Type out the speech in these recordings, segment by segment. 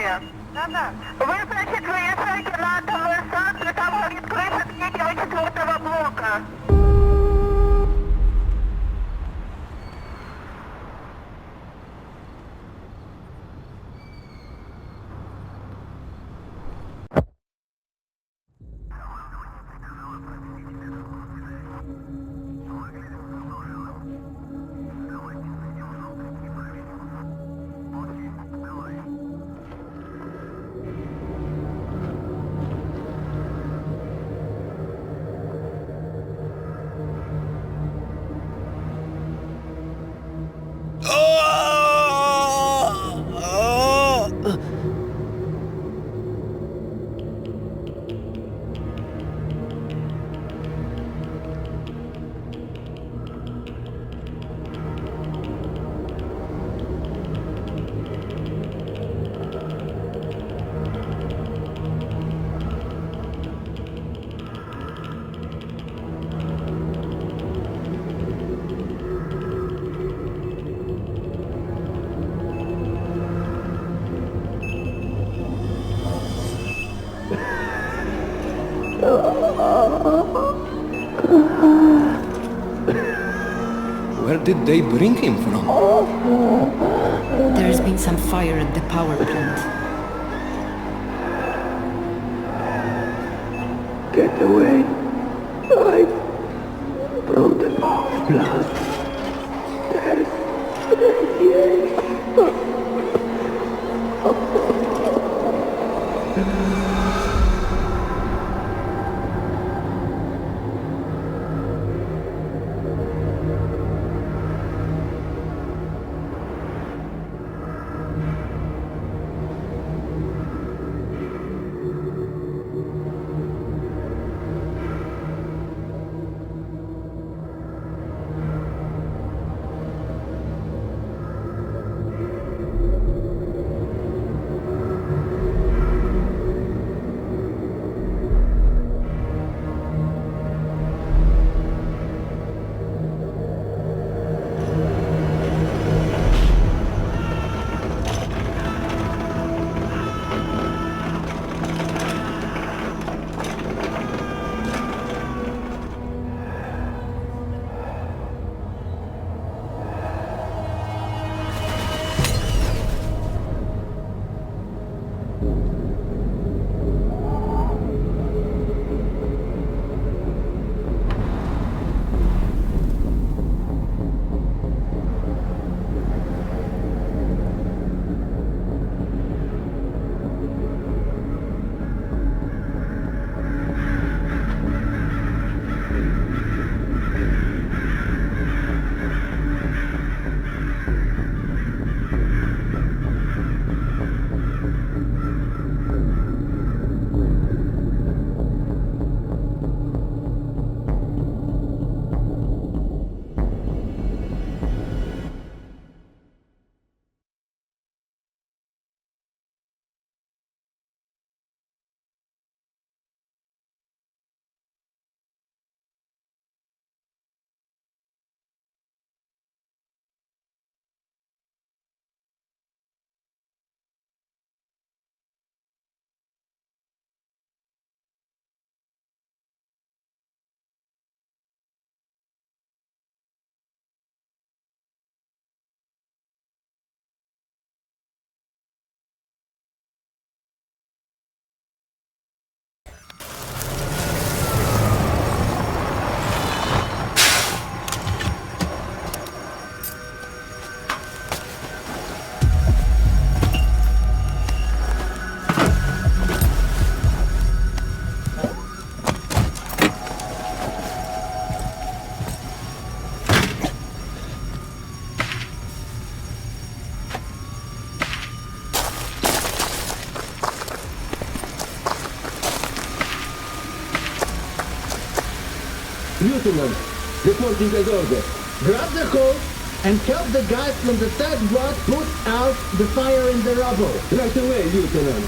Здравствуйте. Да-да. Вы, значит, выезжаете на атомную станцию, там горит крыша третьего и четвертого блока. Where did they bring him from? There's been some fire at the power plant. Get away. Hide from the power plant. There's Lieutenant, reporting as ordered. Grab the hose and help the guys from the third block put out the fire in the rubble. Right away, Lieutenant.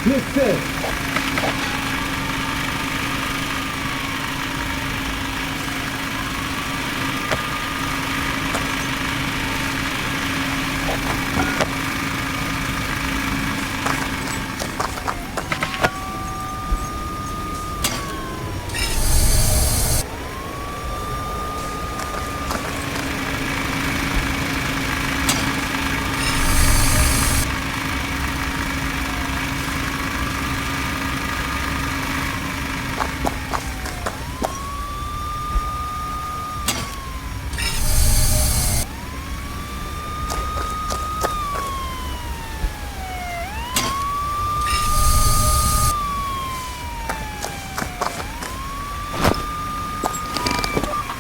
This says.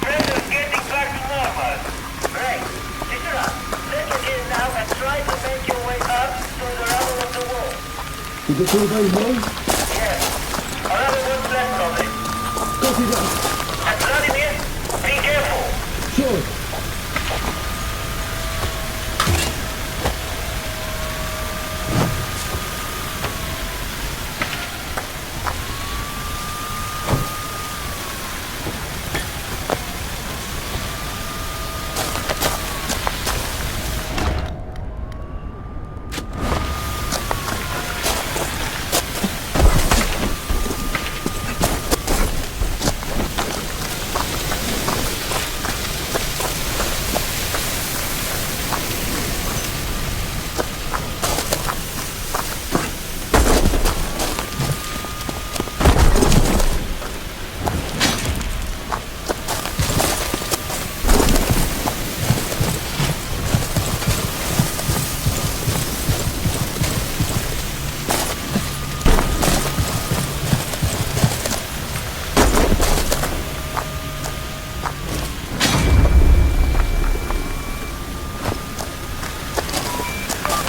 Pressure's getting back to normal. Right. Listen up. Let's begin now and try to make your way up through the rubble of the wall. Is the turbine home? Yes. Another one's left of it. Copy that. And Vladimir, be careful. Sure.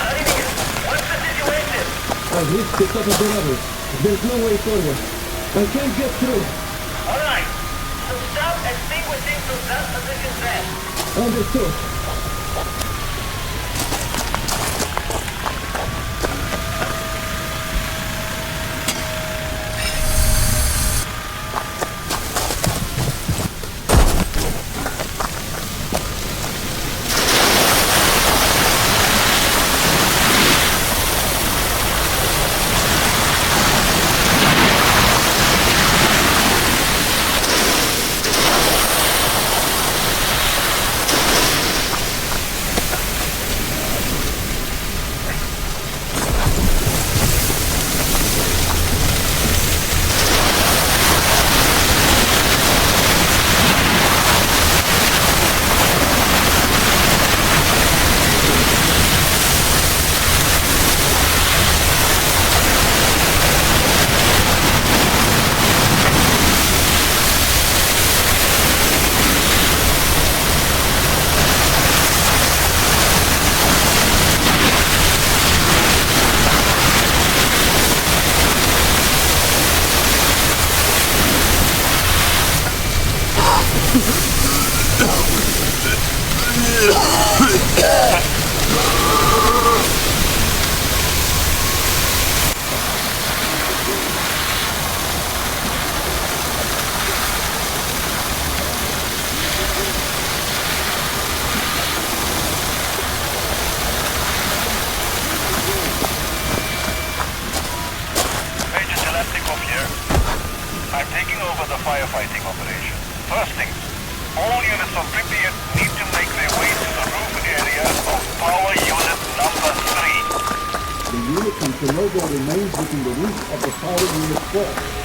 Vladimir, what's the situation? I've reached the top of the rubble. There's no way forward. I can't get through. All right. So stop extinguishing from that position there. Understood. I'm taking over the firefighting operation. First things, all units from Pripyat need to make their way to the roof area of power unit number 3. The unit in Chernobyl remains within the reach of the power unit 4.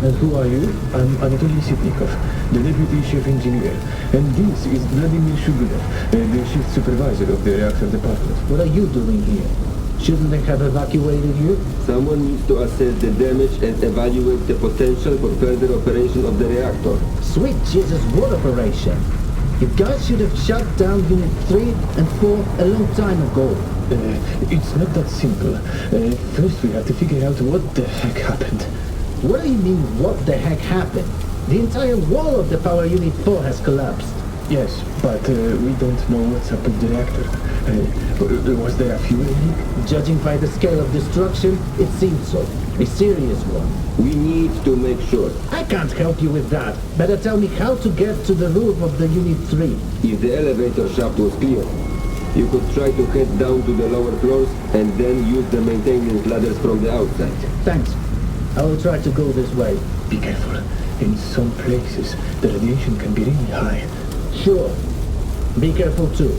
And who are you? I'm Anatoly Sitnikov, the deputy chief engineer. And this is Vladimir Shugunov, the shift supervisor of the reactor department. What are you doing here? Shouldn't they have evacuated you? Someone needs to assess the damage and evaluate the potential for further operation of the reactor. Sweet Jesus, what operation? You guys should have shut down Unit 3 and 4 a long time ago. It's not that simple. First we have to figure out what the heck happened. What do you mean, what the heck happened? The entire wall of the power unit 4 has collapsed. Yes, but we don't know what's up with the reactor. Was there a fuel leak? Judging by the scale of destruction, it seems so. A serious one. We need to make sure. I can't help you with that. Better tell me how to get to the roof of the Unit 3. If the elevator shaft was clear, you could try to head down to the lower floors and then use the maintenance ladders from the outside. Thanks. I will try to go this way. Be careful. In some places, the radiation can be really high. Sure. Be careful too.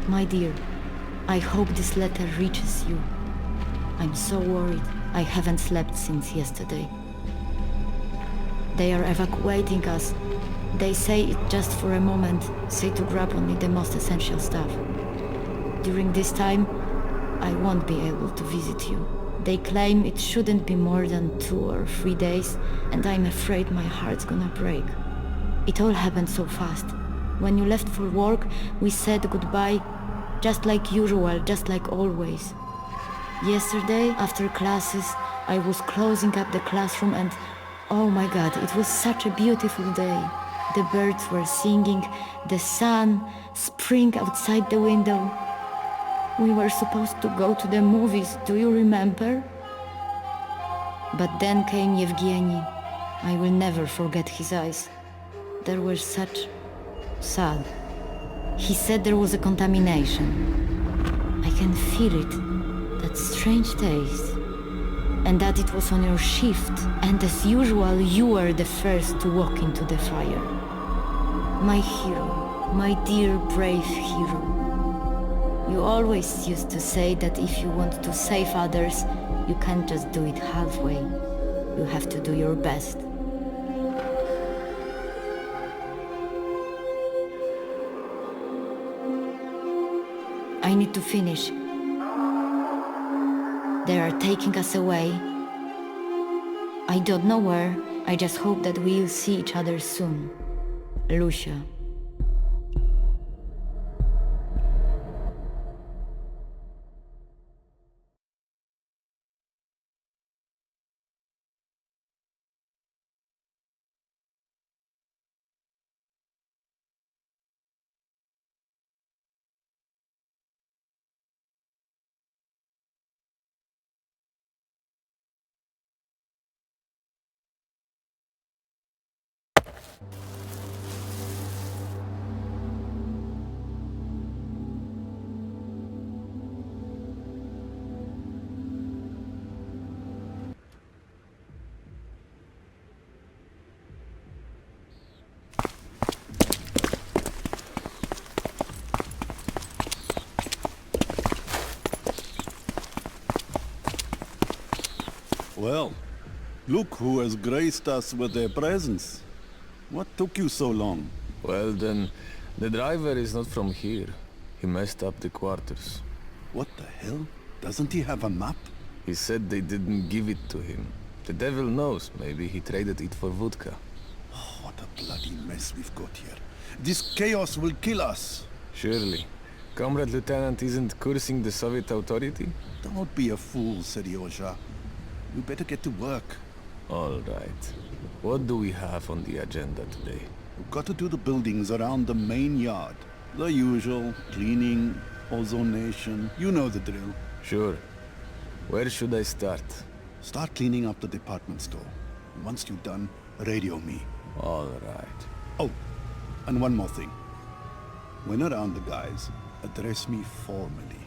My dear, I hope this letter reaches you. I'm so worried. I haven't slept since yesterday. They are evacuating us. They say it just for a moment, say to grab only the most essential stuff. During this time, I won't be able to visit you. They claim it shouldn't be more than 2 or 3 days, and I'm afraid my heart's gonna break. It all happened so fast. When you left for work, we said goodbye, just like usual, just like always. Yesterday, after classes, I was closing up the classroom and oh my god, it was such a beautiful day. The birds were singing, the sun, spring outside the window. We were supposed to go to the movies, do you remember? But then came Yevgeny. I will never forget his eyes. They were such sad. He said there was a contamination. I can feel it, that strange taste. And that it was on your shift, and as usual, you were the first to walk into the fire. My hero, my dear brave hero. You always used to say that if you want to save others, you can't just do it halfway. You have to do your best. I need to finish. They are taking us away. I don't know where. I just hope that we'll see each other soon. Lucia. Well, look who has graced us with their presence. What took you so long? Well then, the driver is not from here. He messed up the quarters. What the hell? Doesn't he have a map? He said they didn't give it to him. The devil knows, maybe he traded it for vodka. Oh, what a bloody mess we've got here. This chaos will kill us. Surely. Comrade Lieutenant isn't cursing the Soviet authority? Don't be a fool, Seryoja. You better get to work. All right. What do we have on the agenda today? We've got to do the buildings around the main yard. The usual, cleaning, ozonation, you know the drill. Sure. Where should I start? Start cleaning up the department store. Once you're done, radio me. All right. Oh, and one more thing. When around the guys, address me formally.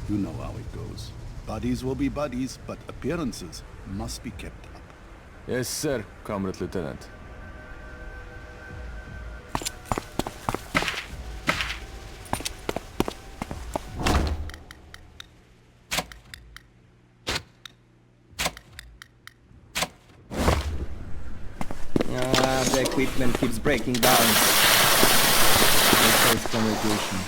You know how it goes. Buddies will be buddies, but appearances must be kept up. Yes, sir, Comrade Lieutenant. The equipment keeps breaking down. Replace communication.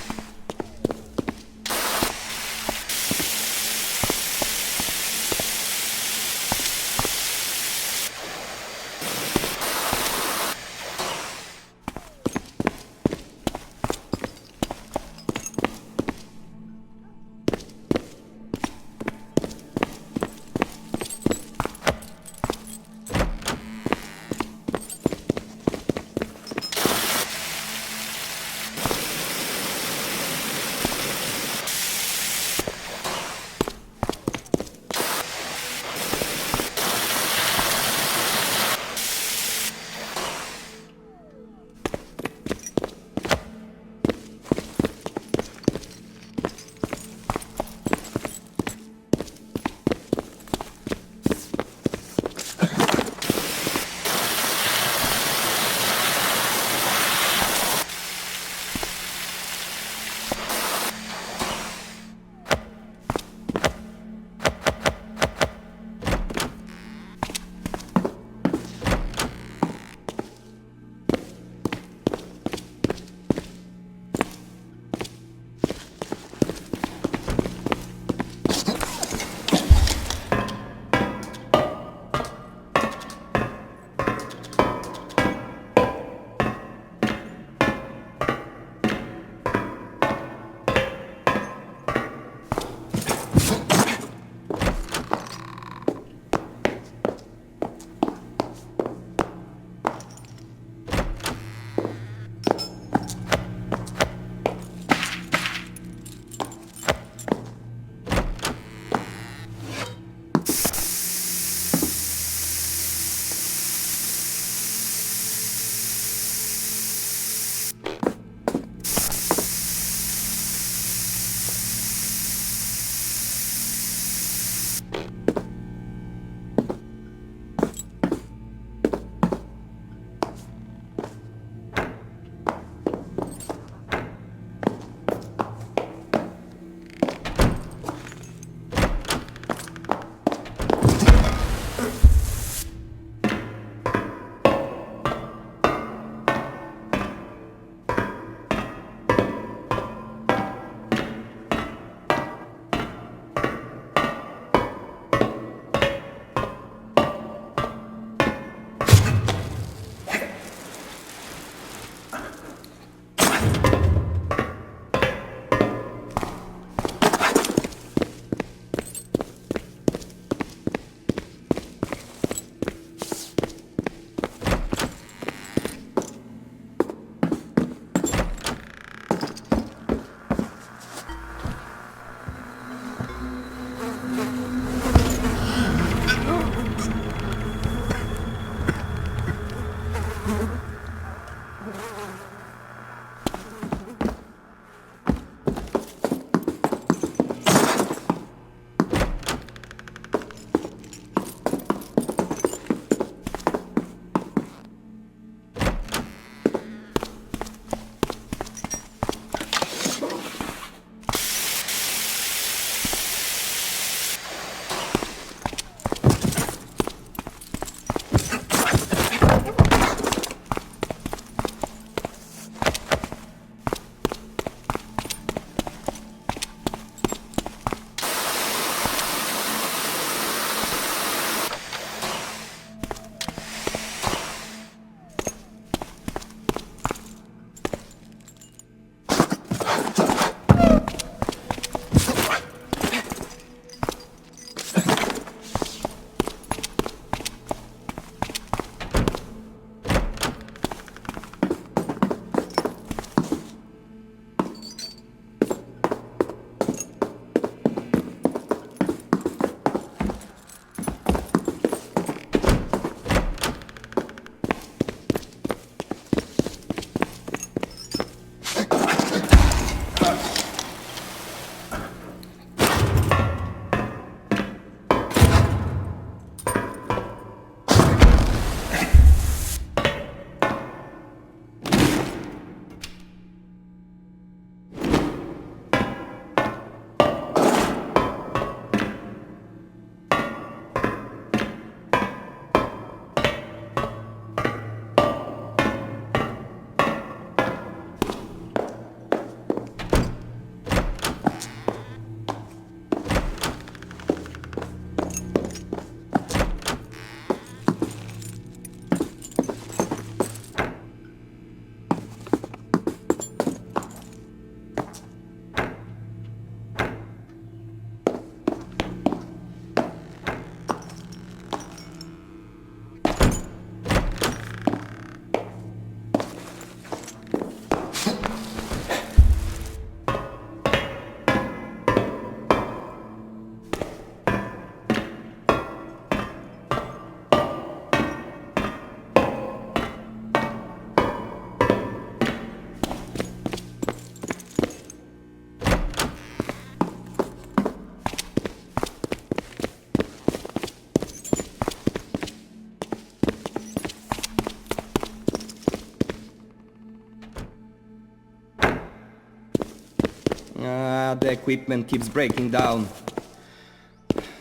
but the equipment keeps breaking down.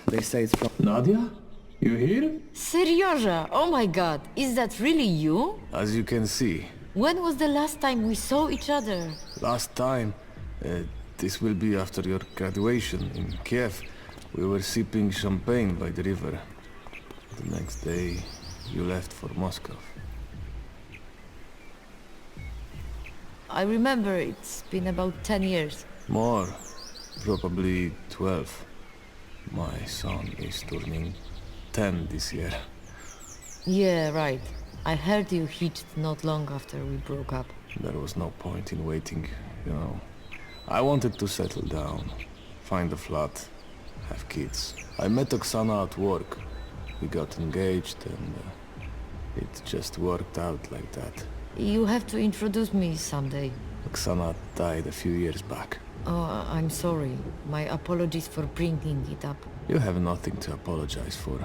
They say it's from... Nadia? You here? Serioja! Oh my god, is that really you? As you can see, When was the last time we saw each other? last time, this will be after your graduation in Kiev, we were sipping champagne by the river. The next day, you left for Moscow. I remember it's been about 10 years. More, probably 12. My son is turning 10 this year. Yeah, right. I heard you hitched not long after we broke up. There was no point in waiting, you know. I wanted to settle down, find a flat, have kids. I met Oksana at work. We got engaged and it just worked out like that. You have to introduce me someday. Oksana died a few years back. Oh, I'm sorry. My apologies for bringing it up. You have nothing to apologize for.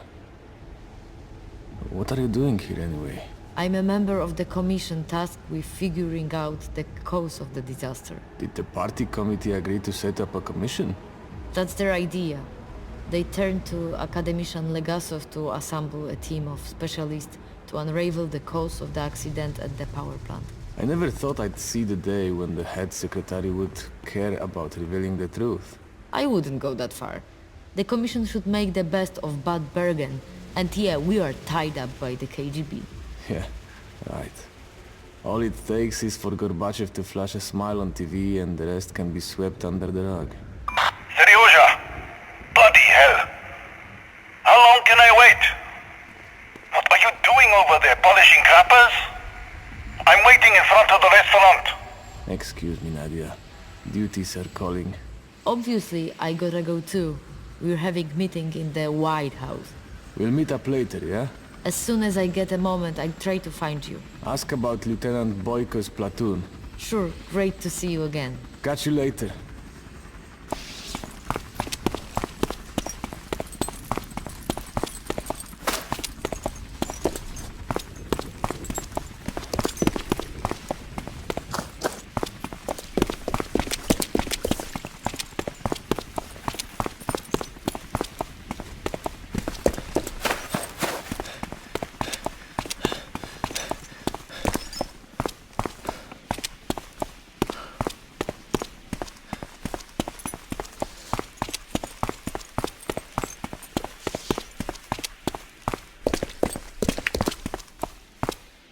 What are you doing here anyway? I'm a member of the commission tasked with figuring out the cause of the disaster. Did the party committee agree to set up a commission? That's their idea. They turned to academician Legasov to assemble a team of specialists to unravel the cause of the accident at the power plant. I never thought I'd see the day when the head secretary would care about revealing the truth. I wouldn't go that far. The commission should make the best of Bad Bergen. And yeah, we are tied up by the KGB. Yeah, right. All it takes is for Gorbachev to flash a smile on TV and the rest can be swept under the rug. Seryoja! Bloody hell! How long can I wait? What are you doing over there, polishing crappers? I'm waiting in front of the restaurant. Excuse me, Nadia. Duties are calling. Obviously, I gotta go too. We're having meeting in the White House. We'll meet up later, yeah? As soon as I get a moment, I'll try to find you. Ask about Lieutenant Boyko's platoon. Sure, great to see you again. Catch you later.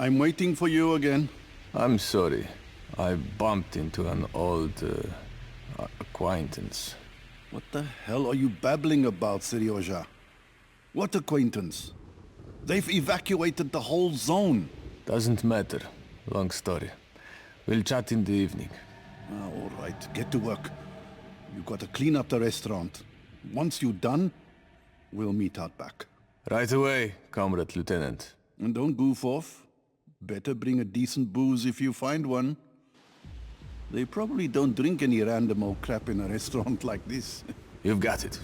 I'm waiting for you again. I'm sorry. I bumped into an old acquaintance. What the hell are you babbling about, Seryoja? What acquaintance? They've evacuated the whole zone. Doesn't matter. Long story. We'll chat in the evening. All right, get to work. You gotta clean up the restaurant. Once you're done, we'll meet out back. Right away, Comrade Lieutenant. And don't goof off. Better bring a decent booze if you find one. They probably don't drink any random old crap in a restaurant like this. You've got it.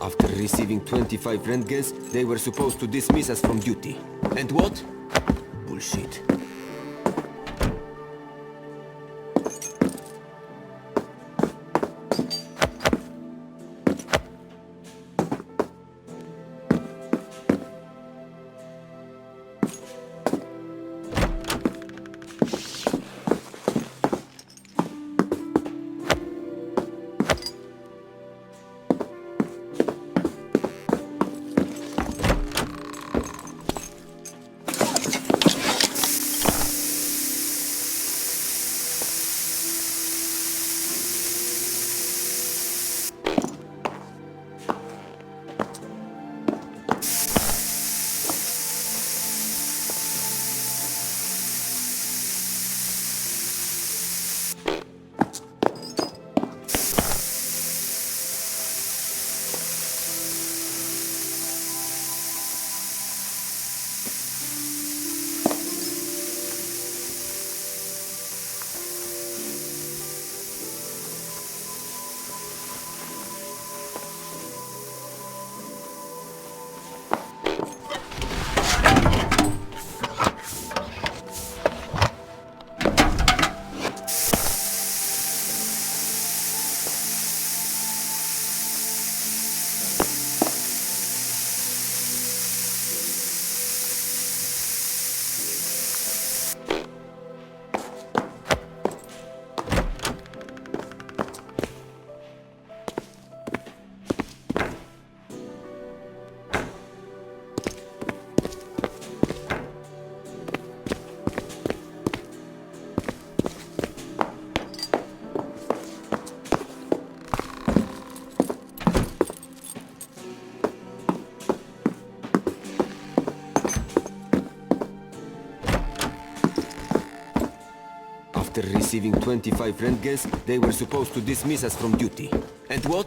After receiving 25 rentgens, they were supposed to dismiss us from duty. And what? Bullshit. receiving 25 rentgens, they were supposed to dismiss us from duty. And what?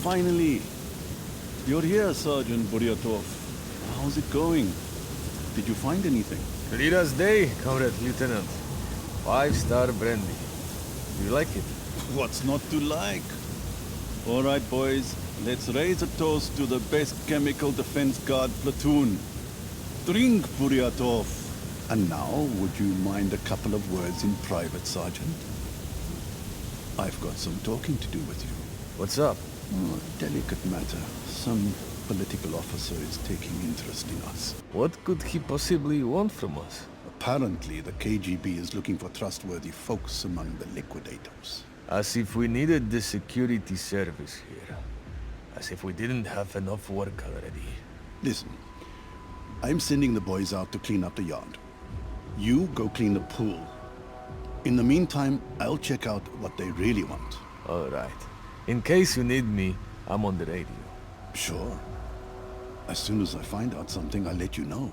Finally! You're here, Sergeant Buryatov. How's it going? Did you find anything? Clear as day, Comrade Lieutenant. 5-star brandy. Do you like it? What's not to like? All right, boys. Let's raise a toast to the best chemical defense guard platoon. Drink, Buryatov. And now, would you mind a couple of words in private, Sergeant? I've got some talking to do with you. What's up? Oh, delicate matter. Some political officer is taking interest in us. What could he possibly want from us? Apparently, the KGB is looking for trustworthy folks among the liquidators. As if we needed the security service here. As if we didn't have enough work already. Listen, I'm sending the boys out to clean up the yard. You go clean the pool. In the meantime, I'll check out what they really want. All right. In case you need me, I'm on the radio. Sure. As soon as I find out something, I'll let you know.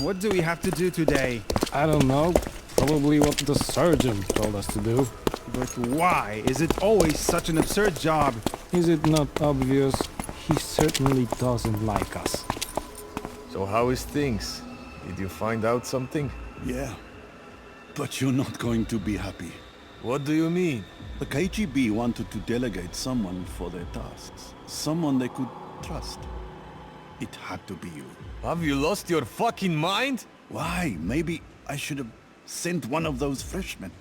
what do we have to do today? I don't know. Probably what the surgeon told us to do. But why? Is it always such an absurd job? Is it not obvious? He certainly doesn't like us. So how is things? Did you find out something? Yeah, but you're not going to be happy. What do you mean? The KGB wanted to delegate someone for their tasks. Someone they could trust. It had to be you. Have you lost your fucking mind? Why? Maybe I should have sent one of those freshmen.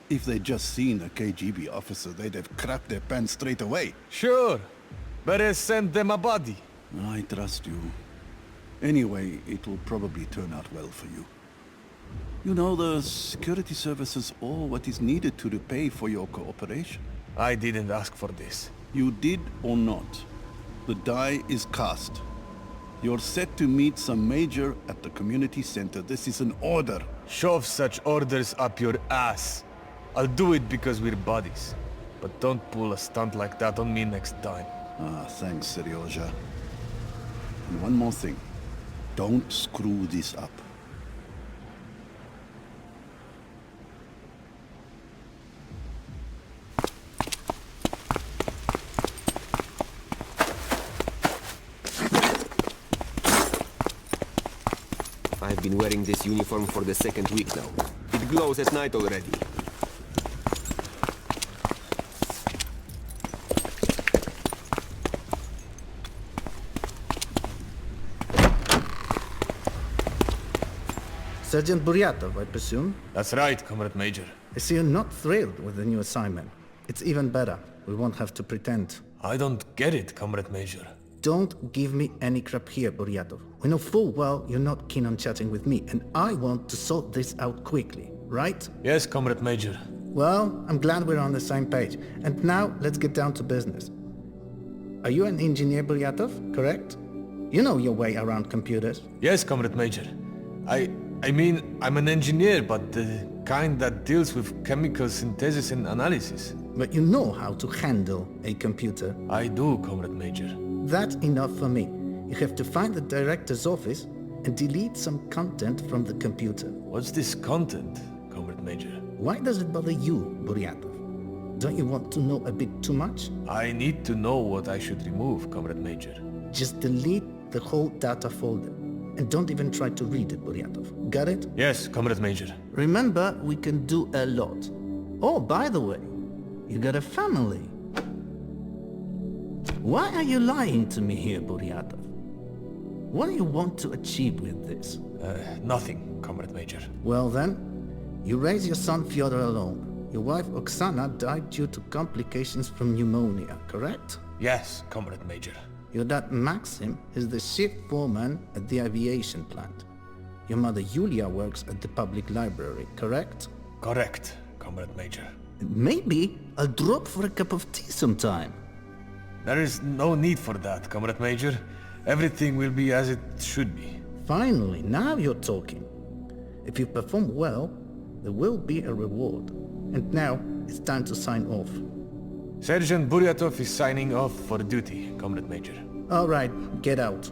If they'd just seen a KGB officer, they'd have crapped their pants straight away. Sure. Better send them a body. I trust you. Anyway, it will probably turn out well for you. You know, the security service is all what is needed to repay for your cooperation. I didn't ask for this. You did or not. The die is cast. You're set to meet some major at the community center. This is an order. Shove such orders up your ass. I'll do it because we're buddies. But don't pull a stunt like that on me next time. Ah, thanks, Seryoja. And one more thing. Don't screw this up. I've been wearing this uniform for the second week now. It glows at night already. Sergeant Buryatov, I presume? That's right, Comrade Major. I see you're not thrilled with the new assignment. It's even better. We won't have to pretend. I don't get it, Comrade Major. Don't give me any crap here, Buryatov. We know full well you're not keen on chatting with me, and I want to sort this out quickly, right? Yes, Comrade Major. Well, I'm glad we're on the same page. And now, let's get down to business. Are you an engineer, Buryatov, correct? You know your way around computers. Yes, Comrade Major. I mean, I'm an engineer, but the kind that deals with chemical synthesis and analysis. But you know how to handle a computer. I do, Comrade Major. That's enough for me. You have to find the director's office and delete some content from the computer. What's this content, Comrade Major? Why does it bother you, Buryatov? Don't you want to know a bit too much? I need to know what I should remove, Comrade Major. Just delete the whole data folder. And don't even try to read it, Buryatov. Got it? Yes, Comrade Major. Remember, we can do a lot. Oh, by the way, you got a family. Why are you lying to me here, Buryatov? What do you want to achieve with this? Nothing, Comrade Major. Well then, you raise your son Fyodor alone. Your wife Oksana died due to complications from pneumonia, correct? Yes, Comrade Major. Your dad Maxim is the shift foreman at the aviation plant. Your mother Yulia works at the public library, correct? Correct, Comrade Major. Maybe I'll drop for a cup of tea sometime. There is no need for that, Comrade Major. Everything will be as it should be. Finally, now you're talking. If you perform well, there will be a reward. And now, it's time to sign off. Sergeant Buryatov is signing off for duty, Comrade Major. All right, get out.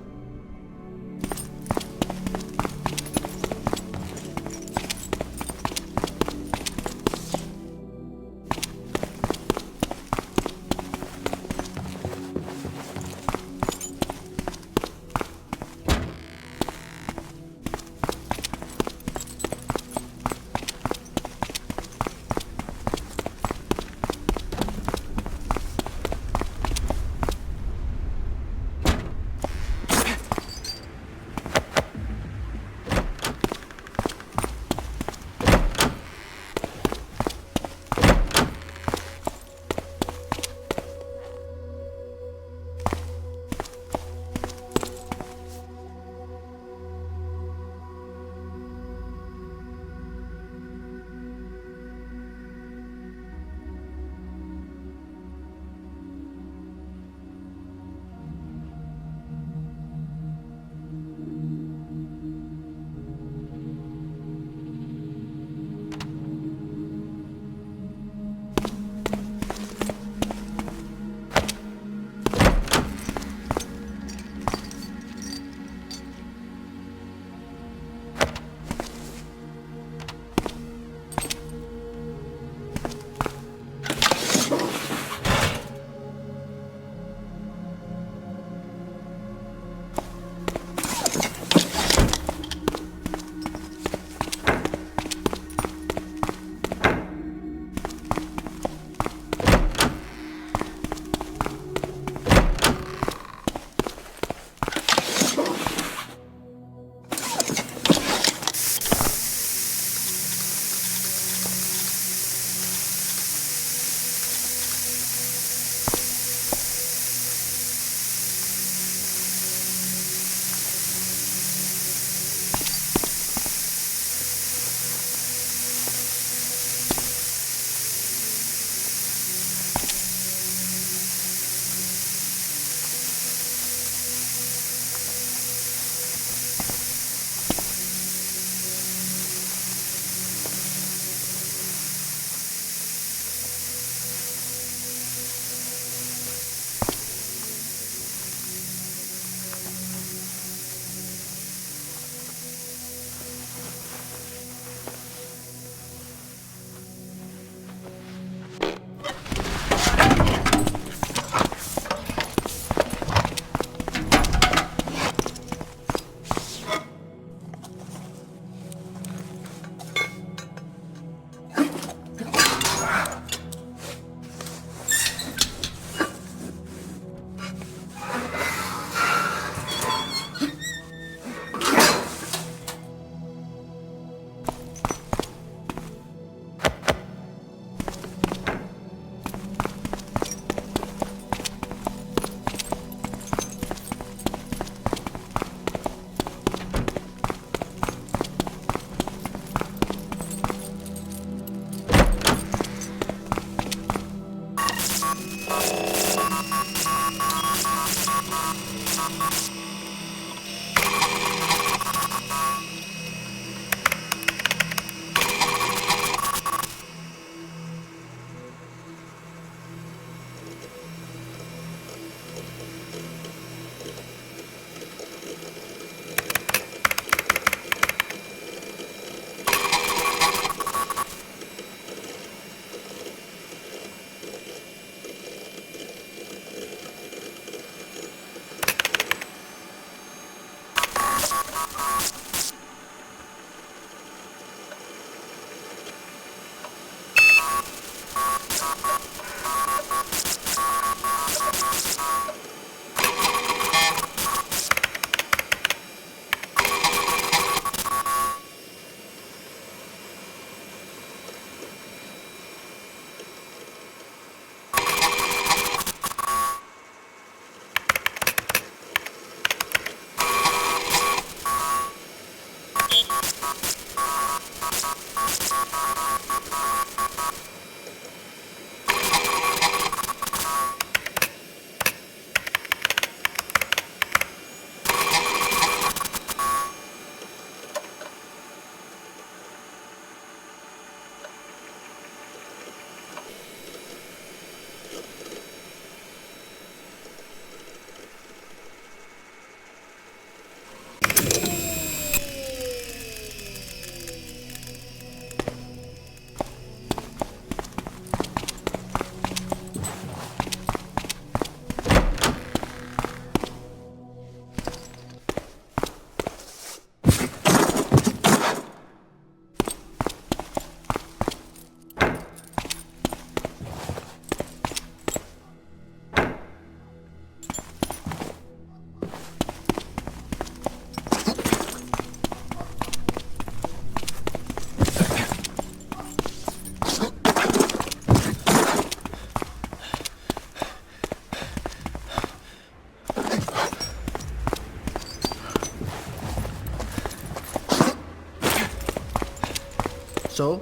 So,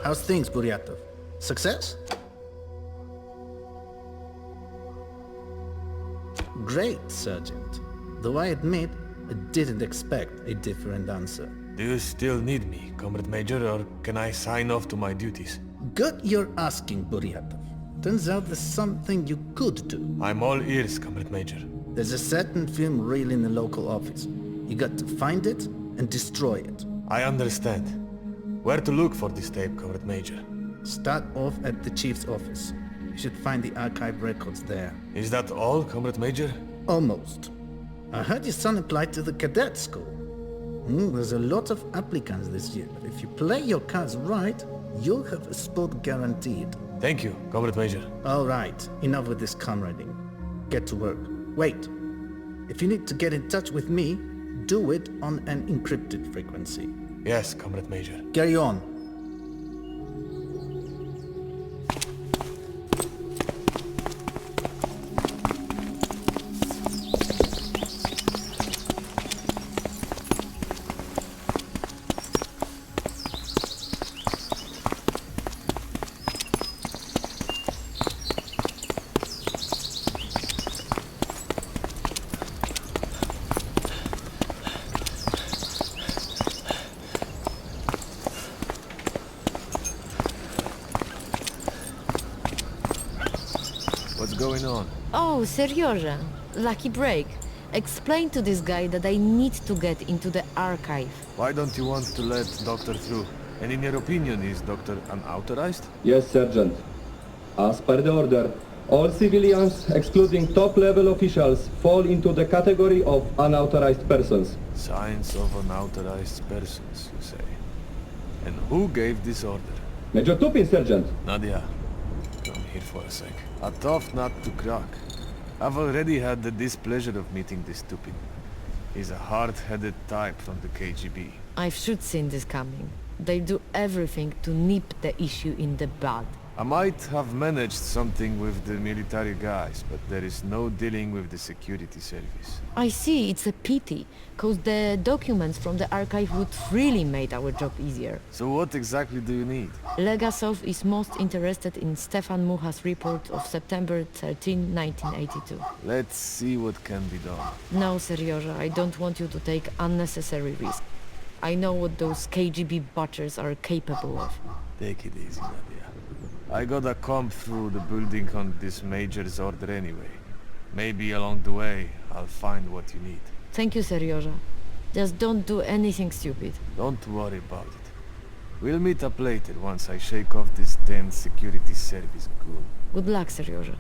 how's things, Buryatov? Success? Great, Sergeant. Though I admit, I didn't expect a different answer. Do you still need me, Comrade Major, or can I sign off to my duties? Good you're asking, Buryatov. Turns out there's something you could do. I'm all ears, Comrade Major. There's a certain film reel in the local office. You got to find it and destroy it. I understand. Where to look for this tape, Comrade Major? Start off at the chief's office. You should find the archive records there. Is that all, Comrade Major? Almost. I heard your son applied to the cadet school. There's a lot of applicants this year, but if you play your cards right, you'll have a spot guaranteed. Thank you, Comrade Major. All right, enough with this comrading. Get to work. Wait. If you need to get in touch with me, do it on an encrypted frequency. Yes, Comrade Major. Carry on. What's going on? Oh, Serioja. Lucky break. Explain to this guy that I need to get into the archive. Why don't you want to let Doctor through? And in your opinion, is Doctor unauthorized? Yes, Sergeant. As per the order, all civilians, excluding top-level officials, fall into the category of unauthorized persons. Signs of unauthorized persons, you say. And who gave this order? Major Tupin, Sergeant. Nadia, come here for a sec. A tough nut to crack. I've already had the displeasure of meeting this Tupin. He's a hard-headed type from the KGB. I should seen this coming. They do everything to nip the issue in the bud. I might have managed something with the military guys, but there is no dealing with the security service. I see, it's a pity, cause the documents from the archive would really made our job easier. So what exactly do you need? Legasov is most interested in Stefan Mucha's report of September 13, 1982. Let's see what can be done. No, Serioja, I don't want you to take unnecessary risks. I know what those KGB butchers are capable of. Take it easy, Nadia. I gotta comb through the building on this major's order anyway. Maybe along the way, I'll find what you need. Thank you, Serioja. Just don't do anything stupid. Don't worry about it. We'll meet up later once I shake off this damn security service goon. Good luck, Serioja.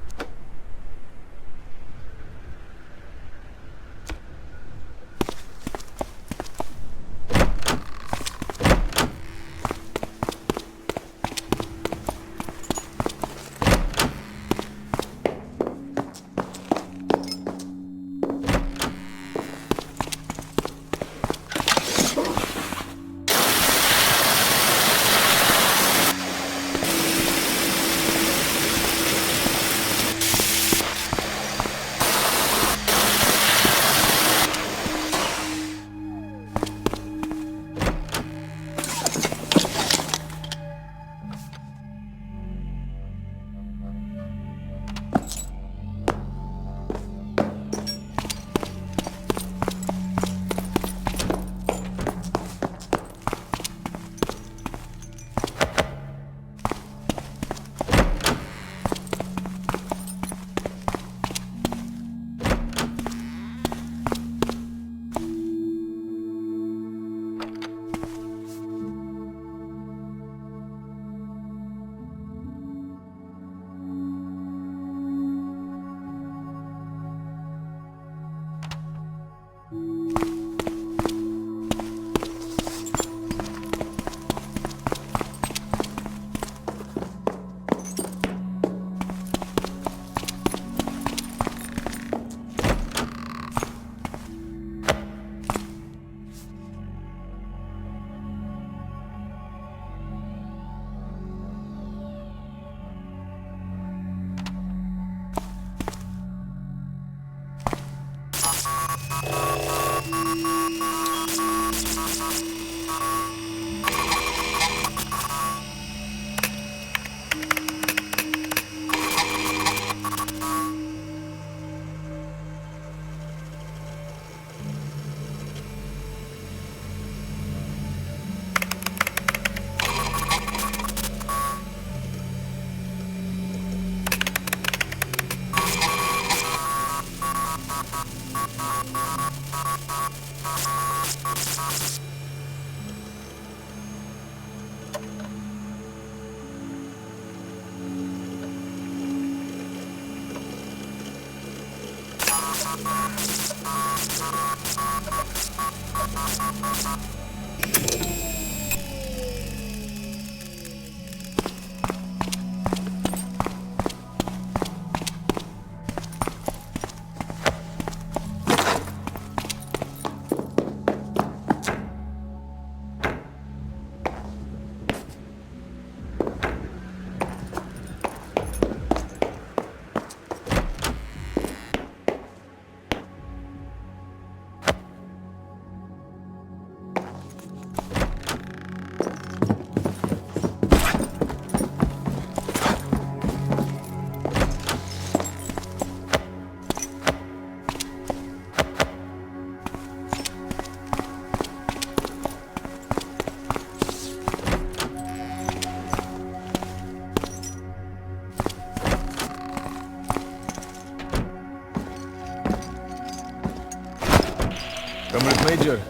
Comrade Major,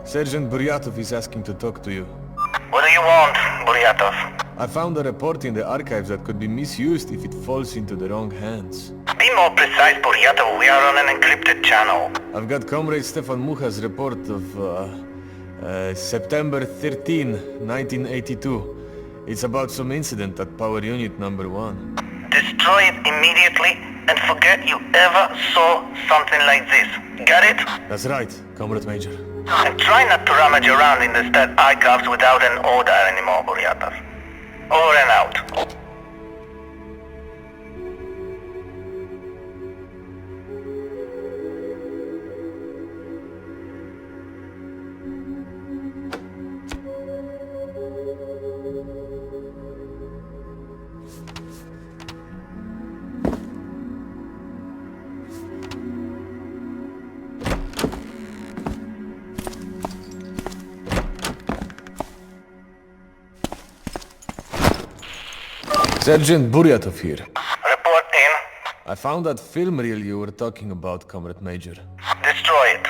Sergeant Buryatov is asking to talk to you. What do you want, Buryatov? I found a report in the archives that could be misused if it falls into the wrong hands. Be more precise, Buryatov. We are on an encrypted channel. I've got Comrade Stefan Mucha's report of September 13, 1982. It's about some incident at power unit number 1. Destroy it immediately and forget you ever saw something like this. Got it? That's right, Comrade Major. And try not to rummage around in the stat archives without an order anymore, Buryatov. Over and out. Sergeant Buryatov here. Report in. I found that film reel you were talking about, Comrade Major. Destroy it.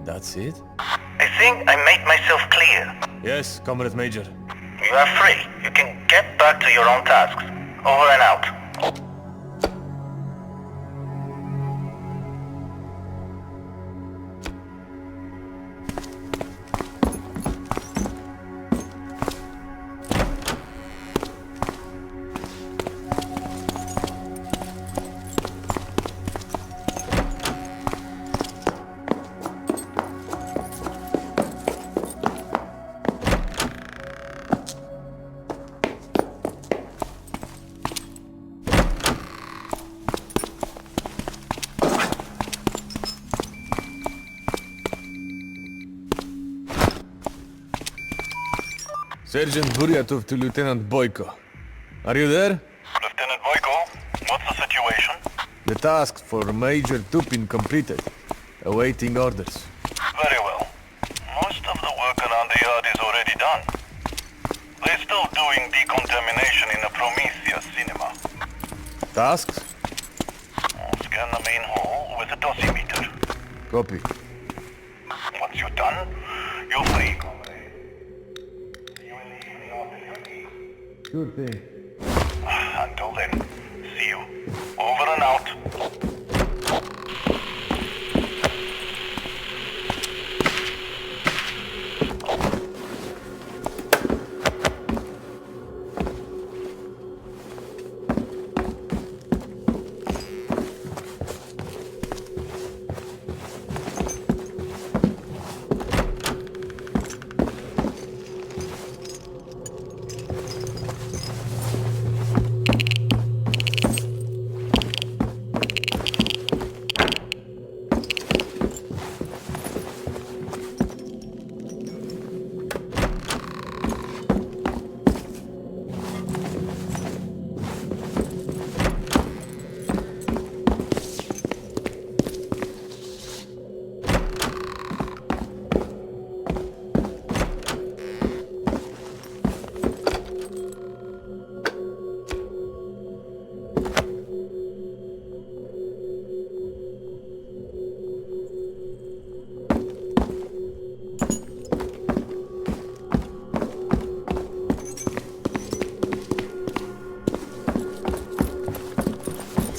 That's it? I think I made myself clear. Yes, Comrade Major. You are free. You can get back to your own tasks. Over and out. Sergeant Buryatov to Lieutenant Boyko. Are you there? Lieutenant Boyko, what's the situation? The task for Major Tupin completed. Awaiting orders. Very well. Most of the work around the yard is already done. They're still doing decontamination in the Prometheus cinema. Tasks? Scan the main hall with a dosimeter. Copy. Once you're done, you're free. Sure thing. Until then, see you. Over and out.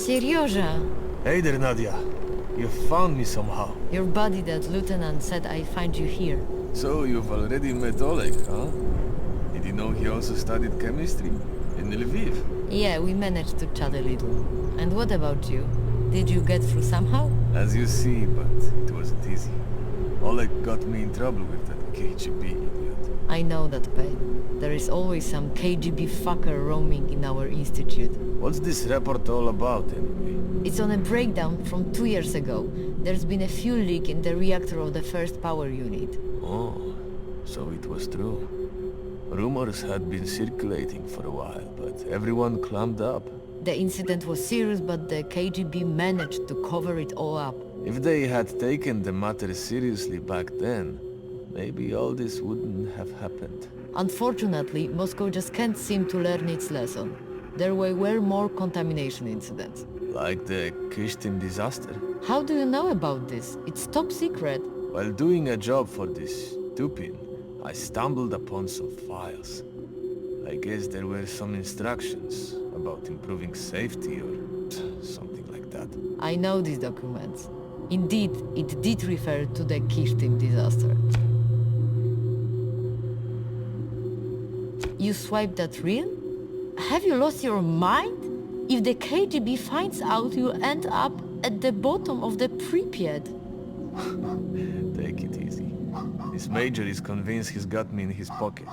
Seryoja, Hey there, Nadia. You found me somehow. your buddy that lieutenant said I find you here. So you've already met Oleg, huh? Did you know he also studied chemistry in Lviv? Yeah, we managed to chat a little. And what about you? Did you get through somehow? As you see, but it wasn't easy. Oleg got me in trouble with that KGB idiot. I know that pain. There is always some KGB fucker roaming in our institute. What's this report all about, anyway? It's on a breakdown from 2 years ago. There's been a fuel leak in the reactor of the first power unit. Oh, so it was true. Rumors had been circulating for a while, but everyone clammed up. The incident was serious, but the KGB managed to cover it all up. If they had taken the matter seriously back then, maybe all this wouldn't have happened. Unfortunately, Moscow just can't seem to learn its lesson. There were more contamination incidents. Like the Kishtin disaster. How do you know about this? It's top secret. While doing a job for this Tupin, I stumbled upon some files. I guess there were some instructions about improving safety or something like that. I know these documents. Indeed, it did refer to the Kishtin disaster. You swiped that reel? Have you lost your mind? If the KGB finds out, you'll end up at the bottom of the Pripyat. Take it easy. This major is convinced he's got me in his pocket.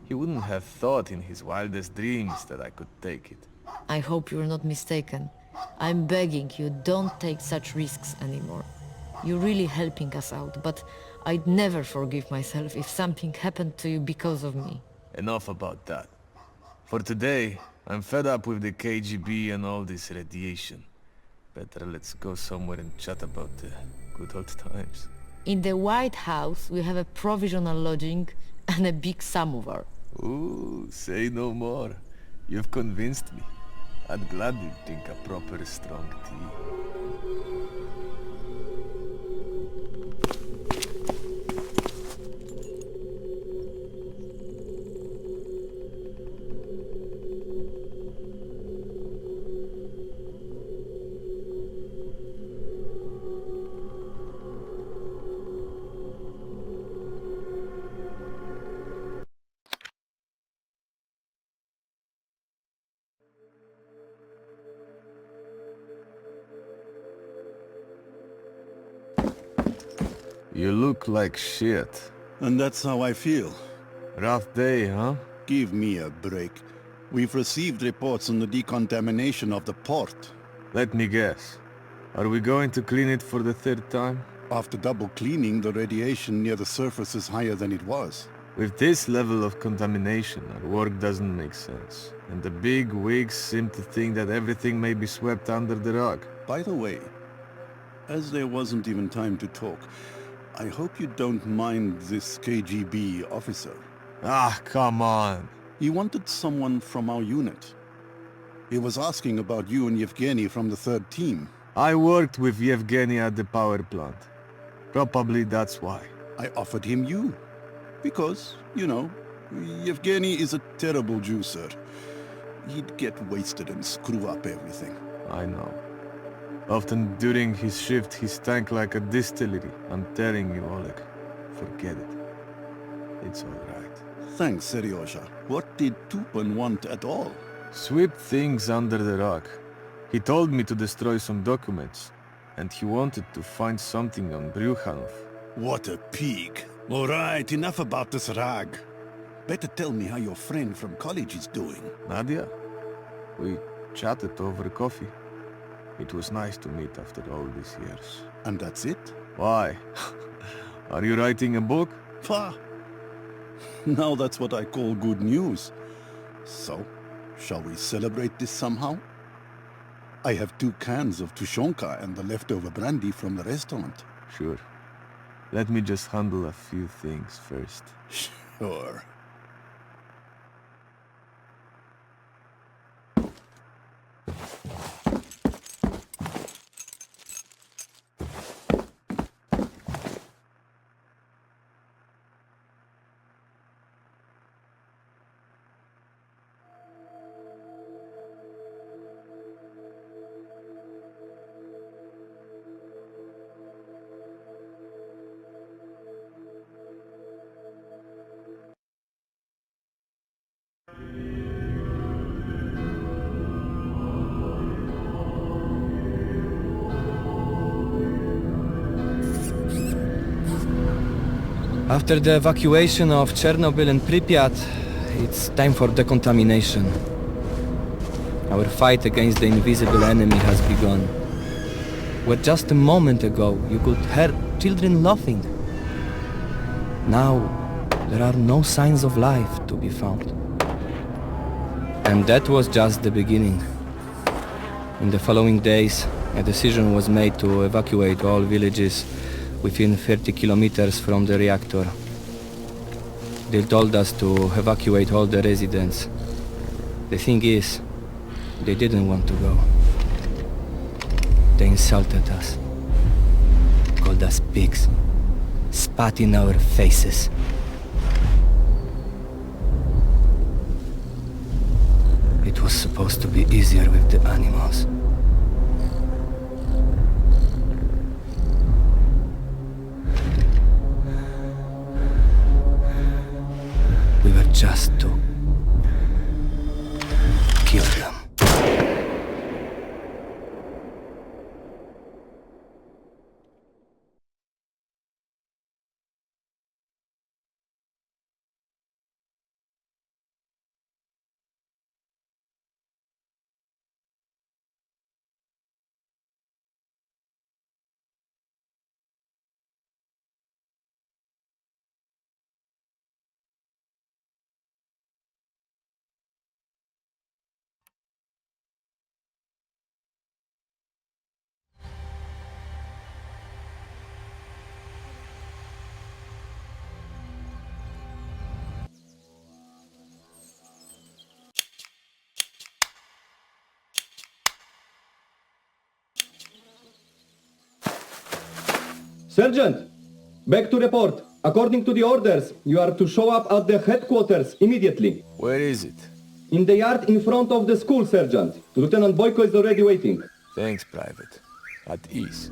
He wouldn't have thought in his wildest dreams that I could take it. I hope you're not mistaken. I'm begging you, don't take such risks anymore. You're really helping us out, but I'd never forgive myself if something happened to you because of me. Enough about that. For today, I'm fed up with the KGB and all this radiation. Better let's go somewhere and chat about the good old times. In the White House, we have a provisional lodging and a big samovar. Ooh, say no more. You've convinced me. I'd gladly drink a proper strong tea. You look like shit. And that's how I feel. Rough day, huh? Give me a break. We've received reports on the decontamination of the port. Let me guess. Are we going to clean it for the third time? After double cleaning, the radiation near the surface is higher than it was. With this level of contamination, our work doesn't make sense. And the big wigs seem to think that everything may be swept under the rug. By the way, as there wasn't even time to talk, I hope you don't mind this KGB officer. Ah, come on. He wanted someone from our unit. He was asking about you and Yevgeny from the third team. I worked with Yevgeny at the power plant. Probably that's why. I offered him you. Because, you know, Yevgeny is a terrible juicer. He'd get wasted and screw up everything. I know. Often during his shift, he stank like a distillery. I'm telling you, Oleg. Forget it. It's all right. Thanks, Seryozha. What did Tupan want at all? Sweep things under the rug. He told me to destroy some documents, and he wanted to find something on Bryukhanov. What a pig. All right, enough about this rag. Better tell me how your friend from college is doing. Nadia? We chatted over coffee. It was nice to meet after all these years. And that's it? Why? Are you writing a book? Pah! Now that's what I call good news. So, shall we celebrate this somehow? I have 2 cans of Tushonka and the leftover brandy from the restaurant. Sure. Let me just handle a few things first. Sure. After the evacuation of Chernobyl and Pripyat, it's time for decontamination. Our fight against the invisible enemy has begun. Where just a moment ago you could hear children laughing. Now, there are no signs of life to be found. And that was just the beginning. In the following days, a decision was made to evacuate all villages within 30 kilometers from the reactor. They told us to evacuate all the residents. The thing is, they didn't want to go. They insulted us, called us pigs, spat in our faces. It was supposed to be easier with the animals. We were just to kill them. Sergeant! Back to report. According to the orders, you are to show up at the headquarters immediately. Where is it? In the yard in front of the school, Sergeant. Lieutenant Boyko is already waiting. Thanks, Private. At ease.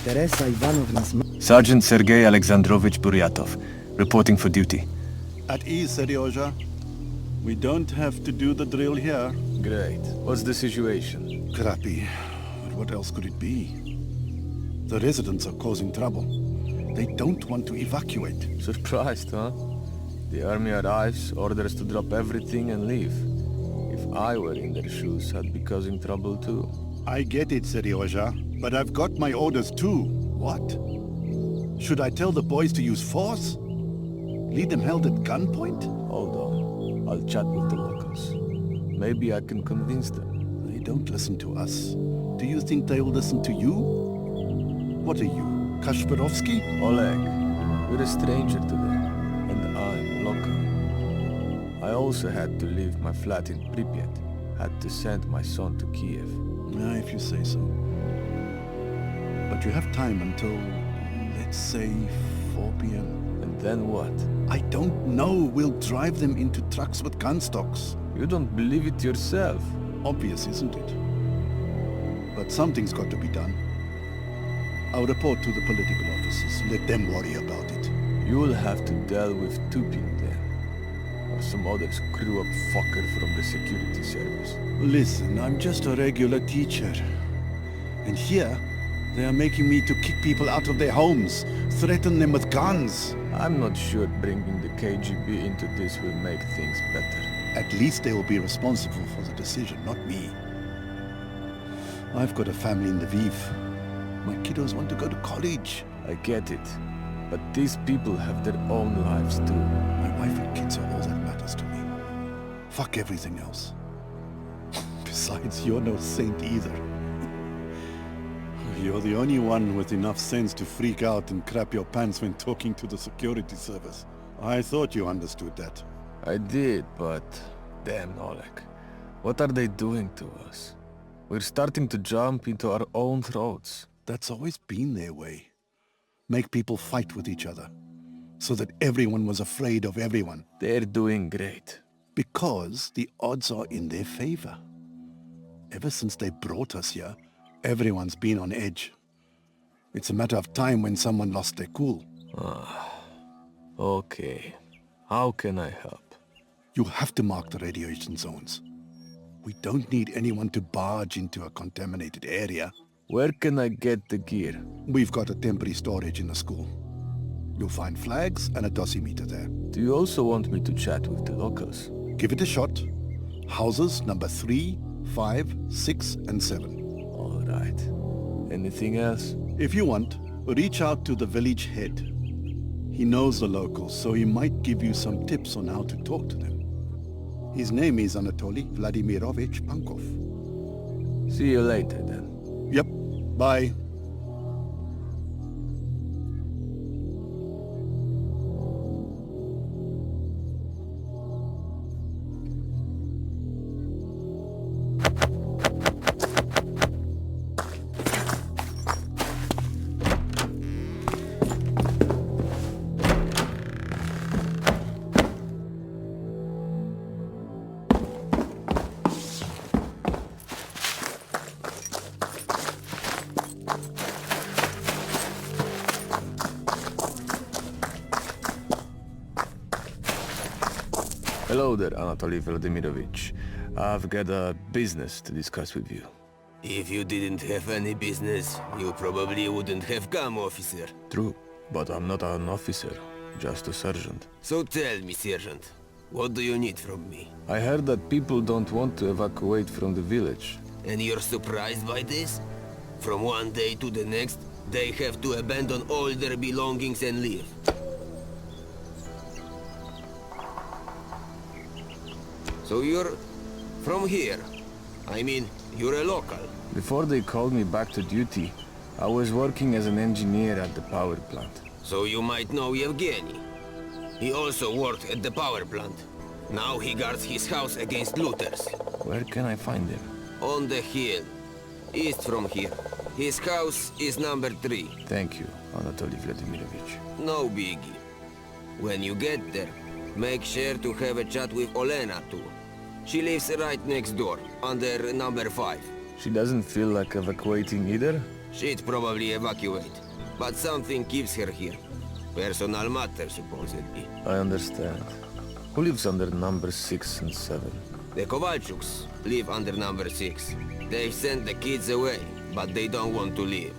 Teresa Ivanovna's Sergeant Sergei Alexandrovich Buryatov, reporting for duty. At ease, Seryozha. We don't have to do the drill here. Great. What's the situation? Crappy. But what else could it be? The residents are causing trouble. They don't want to evacuate. Surprised, huh? The army arrives, orders to drop everything and leave. If I were in their shoes, I'd be causing trouble too. I get it, Seryozha, but I've got my orders too. What? Should I tell the boys to use force? Lead them held at gunpoint? Hold on. I'll chat with the locals. Maybe I can convince them. They don't listen to us. Do you think they will listen to you? What are you, Kasparovsky? Oleg, you're a stranger to them, and I'm local. I also had to leave my flat in Pripyat. Had to send my son to Kiev. If you say so. But you have time until, let's say, 4 p.m. And then what? I don't know. We'll drive them into trucks with gun stocks. You don't believe it yourself. Obvious, isn't it? But something's got to be done. I'll report to the political officers. Let them worry about it. You'll have to deal with Tupin then. Or some other screw-up fucker from the security service. Listen, I'm just a regular teacher. And here, they are making me to kick people out of their homes, threaten them with guns. I'm not sure bringing the KGB into this will make things better. At least they will be responsible for the decision, not me. I've got a family in Lviv. My kiddos want to go to college. I get it. But these people have their own lives too. My wife and kids are all that matters to me. Fuck everything else. Besides, you're no saint either. You're the only one with enough sense to freak out and crap your pants when talking to the security service. I thought you understood that. I did, but... Damn, Oleg. What are they doing to us? We're starting to jump into our own throats. That's always been their way. Make people fight with each other. So that everyone was afraid of everyone. They're doing great. Because the odds are in their favor. Ever since they brought us here, everyone's been on edge. It's a matter of time when someone lost their cool. Okay. How can I help? You have to mark the radiation zones. We don't need anyone to barge into a contaminated area. Where can I get the gear? We've got a temporary storage in the school. You'll find flags and a dosimeter there. Do you also want me to chat with the locals? Give it a shot. Houses number 3, 5, 6, and 7. All right. Anything else? If you want, reach out to the village head. He knows the locals, so he might give you some tips on how to talk to them. His name is Anatoly Vladimirovich Pankov. See you later, then. Yep. Bye. Hello there, Anatoly Vladimirovich. I've got a business to discuss with you. If you didn't have any business, you probably wouldn't have come, officer. True, but I'm not an officer, just a sergeant. So tell me, Sergeant, what do you need from me? I heard that people don't want to evacuate from the village. And you're surprised by this? From one day to the next, they have to abandon all their belongings and leave. So you're from here? I mean, you're a local. Before they called me back to duty, I was working as an engineer at the power plant. So you might know Yevgeny. He also worked at the power plant. Now he guards his house against looters. Where can I find him? On the hill. East from here. His house is number 3. Thank you, Anatoly Vladimirovich. No biggie. When you get there, make sure to have a chat with Olena too. She lives right next door, under number 5. She doesn't feel like evacuating either? She'd probably evacuate, but something keeps her here. Personal matter, supposedly. I understand. Who lives under number 6 and 7? The Kovalchuks live under number 6. They've sent the kids away, but they don't want to leave.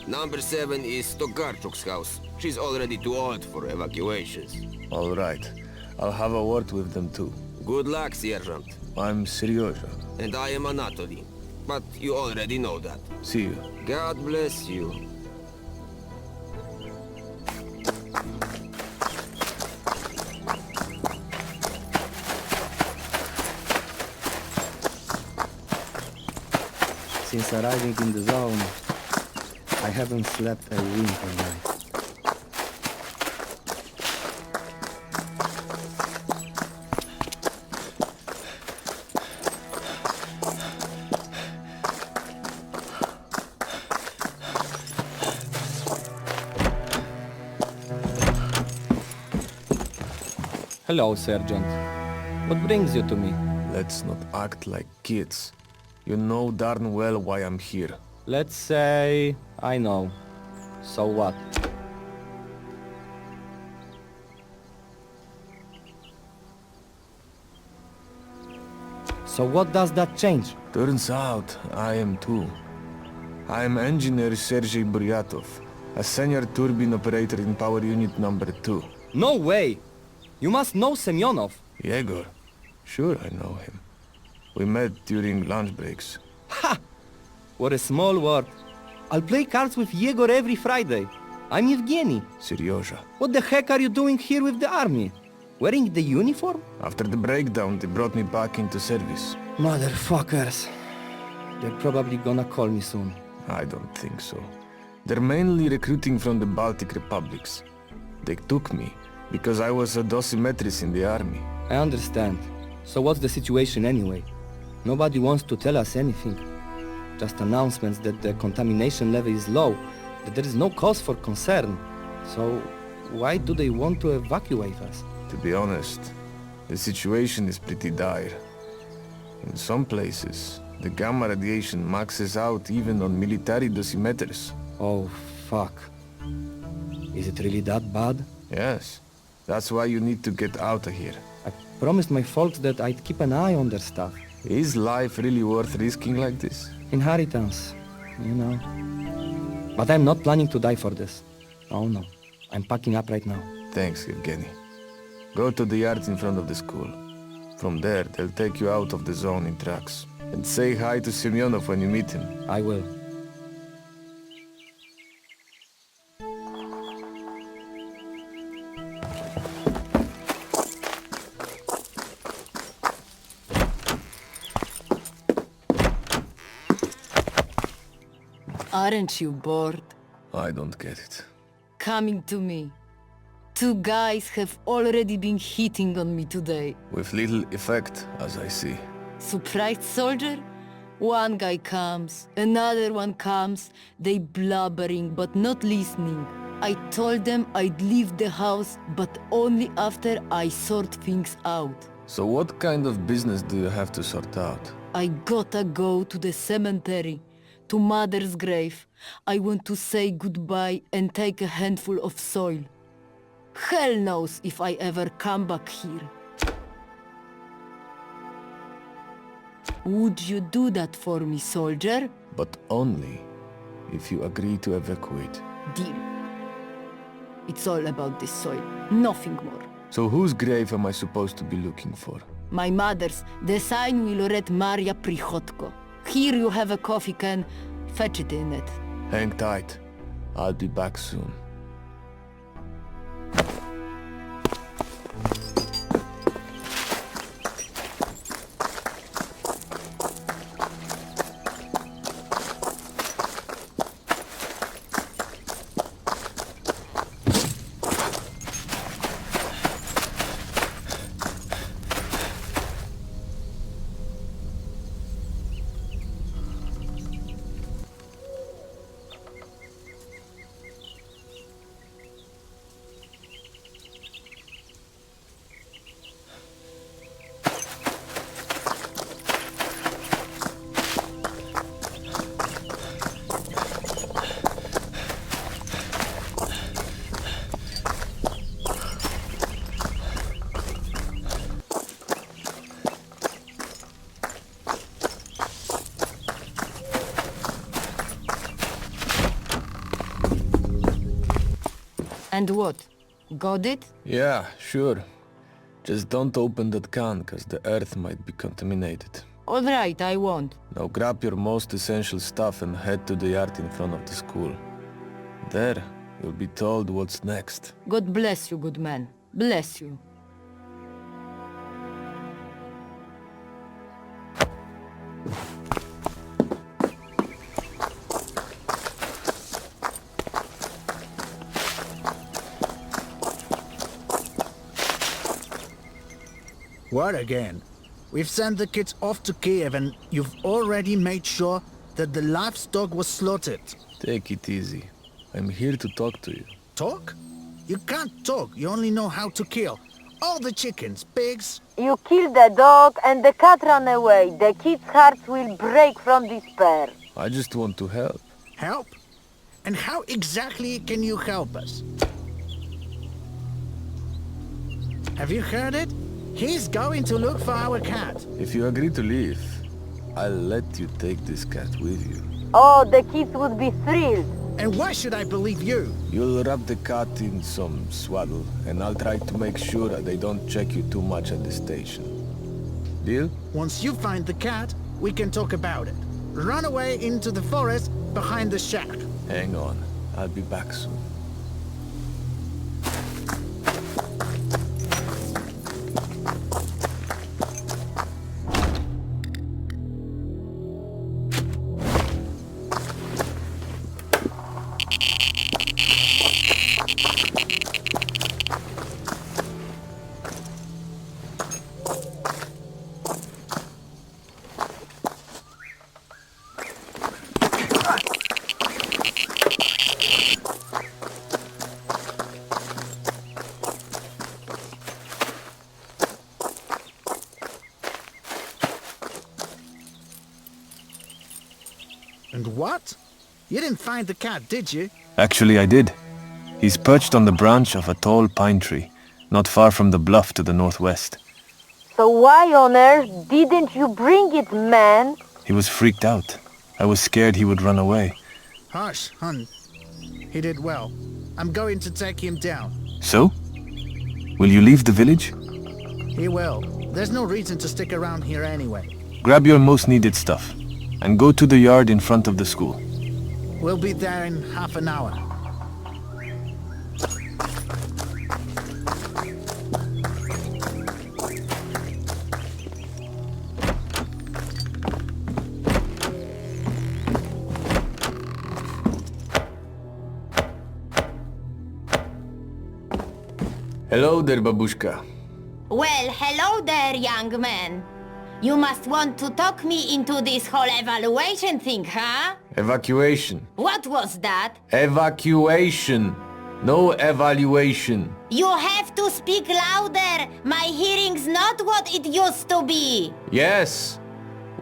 Number 7 is Tokarchuk's house. She's already too old for evacuations. All right. I'll have a word with them too. Good luck, Sergeant. I'm Seryoja. And I am Anatoly. But you already know that. See you. God bless you. Since arriving in the zone, I haven't slept a wink all night. Hello, Sergeant. What brings you to me? Let's not act like kids. You know darn well why I'm here. Let's say I know. So what? So what does that change? Turns out I am too. I am engineer Sergei Buryatov, a senior turbine operator in power unit number 2. No way! You must know Semyonov. Yegor. Sure I know him. We met during lunch breaks. Ha! What a small world. I'll play cards with Yegor every Friday. I'm Yevgeny. Seryoja. What the heck are you doing here with the army? Wearing the uniform? After the breakdown, they brought me back into service. Motherfuckers. They're probably gonna call me soon. I don't think so. They're mainly recruiting from the Baltic republics. They took me because I was a dosimetrist in the army. I understand. So what's the situation anyway? Nobody wants to tell us anything. Just announcements that the contamination level is low, that there is no cause for concern. So why do they want to evacuate us? To be honest, the situation is pretty dire. In some places, the gamma radiation maxes out even on military dosimeters. Oh, fuck. Is it really that bad? Yes. That's why you need to get out of here. I promised my folks that I'd keep an eye on their stuff. Is life really worth risking like this? Inheritance, you know. But I'm not planning to die for this. Oh no. I'm packing up right now. Thanks, Evgeny. Go to the yard in front of the school. From there, they'll take you out of the zone in trucks. And say hi to Semyonov when you meet him. I will. Aren't you bored? I don't get it. Coming to me. 2 guys have already been hitting on me today. With little effect, as I see. Surprised soldier? One guy comes, another one comes, they blubbering but not listening. I told them I'd leave the house, but only after I sort things out. So what kind of business do you have to sort out? I gotta go to the cemetery, to Mother's grave. I want to say goodbye and take a handful of soil. Hell knows if I ever come back here. Would you do that for me, soldier? But only if you agree to evacuate. Deal. It's all about this soil, nothing more. So whose grave am I supposed to be looking for? My mother's, the sign will read Maria Prichotko. Here you have a coffee can, fetch it in it. Hang tight. I'll be back soon. And what? Got it? Yeah, sure. Just don't open that can, cause the earth might be contaminated. Alright, I won't. Now grab your most essential stuff and head to the yard in front of the school. There, you'll be told what's next. God bless you, good man. Bless you. What again? We've sent the kids off to Kiev and you've already made sure that the livestock was slaughtered. Take it easy. I'm here to talk to you. Talk? You can't talk, you only know how to kill. All the chickens, pigs... You killed the dog and the cat ran away. The kids' hearts will break from despair. I just want to help. Help? And how exactly can you help us? Have you heard it? He's going to look for our cat. If you agree to leave, I'll let you take this cat with you. Oh, the kids would be thrilled. And why should I believe you? You'll wrap the cat in some swaddle, and I'll try to make sure that they don't check you too much at the station. Deal? Once you find the cat, we can talk about it. Run away into the forest behind the shack. Hang on. I'll be back soon. And what? You didn't find the cat, did you? Actually, I did. He's perched on the branch of a tall pine tree, not far from the bluff to the northwest. So why on earth didn't you bring it, man? He was freaked out. I was scared he would run away. Hush, hun. He did well. I'm going to take him down. So? Will you leave the village? He will. There's no reason to stick around here anyway. Grab your most needed stuff, and go to the yard in front of the school. We'll be there in half an hour. Hello there, babushka. Well, hello there, young man. You must want to talk me into this whole evaluation thing, huh? Evacuation. What was that? Evacuation. No evaluation. You have to speak louder. My hearing's not what it used to be. Yes.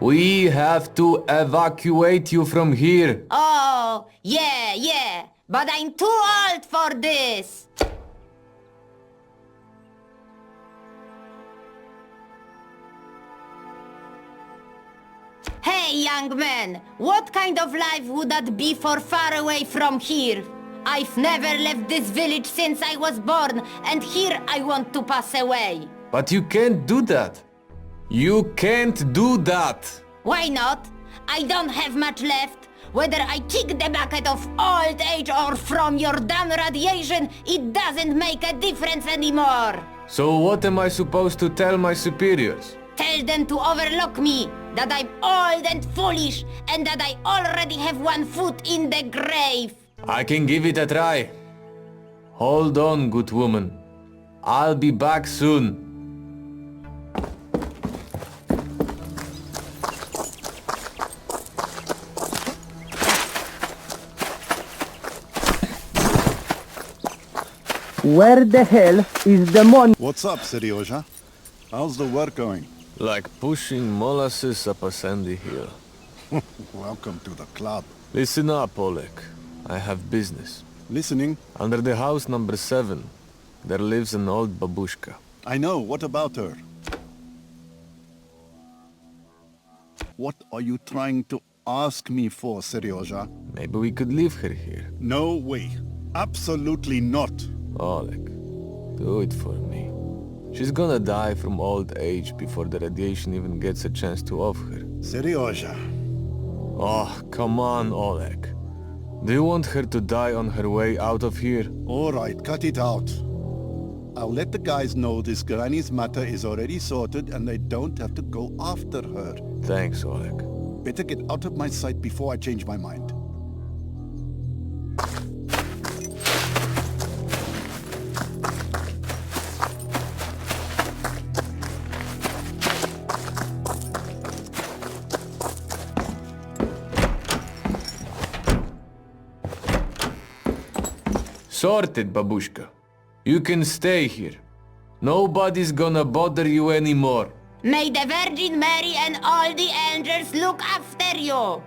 We have to evacuate you from here. Oh, yeah. But I'm too old for this. Hey, young man, what kind of life would that be for far away from here? I've never left this village since I was born, and here I want to pass away. But you can't do that. You can't do that. Why not? I don't have much left. Whether I kick the bucket of old age or from your damn radiation, it doesn't make a difference anymore. So what am I supposed to tell my superiors? Tell them to overlook me, that I'm old and foolish, and that I already have one foot in the grave. I can give it a try. Hold on, good woman. I'll be back soon. Where the hell is the money? What's up, Seryoja? How's the work going? Like pushing molasses up a sandy hill. Welcome to the club. Listen up, Oleg. I have business. Listening. Under the house number 7, there lives an old babushka. I know. What about her? What are you trying to ask me for, Seryoja? Maybe we could leave her here. No way. Absolutely not. Oleg, do it for me. She's gonna die from old age before the radiation even gets a chance to off her. Seryoja. Oh, come on, Oleg. Do you want her to die on her way out of here? All right, cut it out. I'll let the guys know this granny's matter is already sorted and they don't have to go after her. Thanks, Oleg. Better get out of my sight before I change my mind. Sorted, babushka. You can stay here. Nobody's gonna bother you anymore. May the Virgin Mary and all the angels look after you!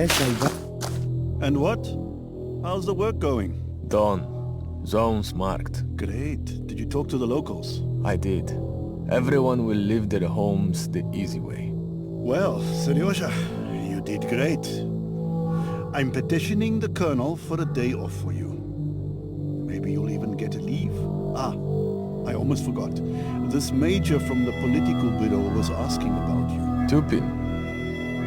Yes, I got... And what? How's the work going? Done. Zones marked. Great. Did you talk to the locals? I did. Everyone will leave their homes the easy way. Well, Seryoja, you did great. I'm petitioning the Colonel for a day off for you. Maybe you'll even get a leave. Ah, I almost forgot. This major from the political bureau was asking about you. Tupin.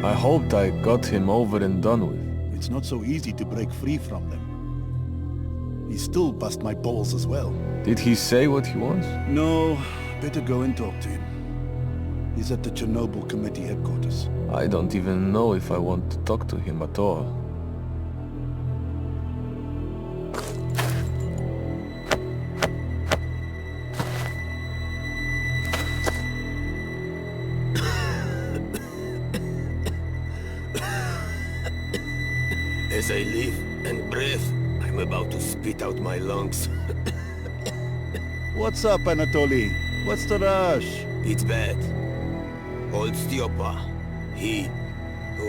I hoped I got him over and done with. It's not so easy to break free from them. He still bust my balls as well. Did he say what he wants? No, better go and talk to him. He's at the Chernobyl committee headquarters. I don't even know if I want to talk to him at all. As I live and breathe, I'm about to spit out my lungs. What's up, Anatoly? What's the rush? It's bad. Old Stiopa,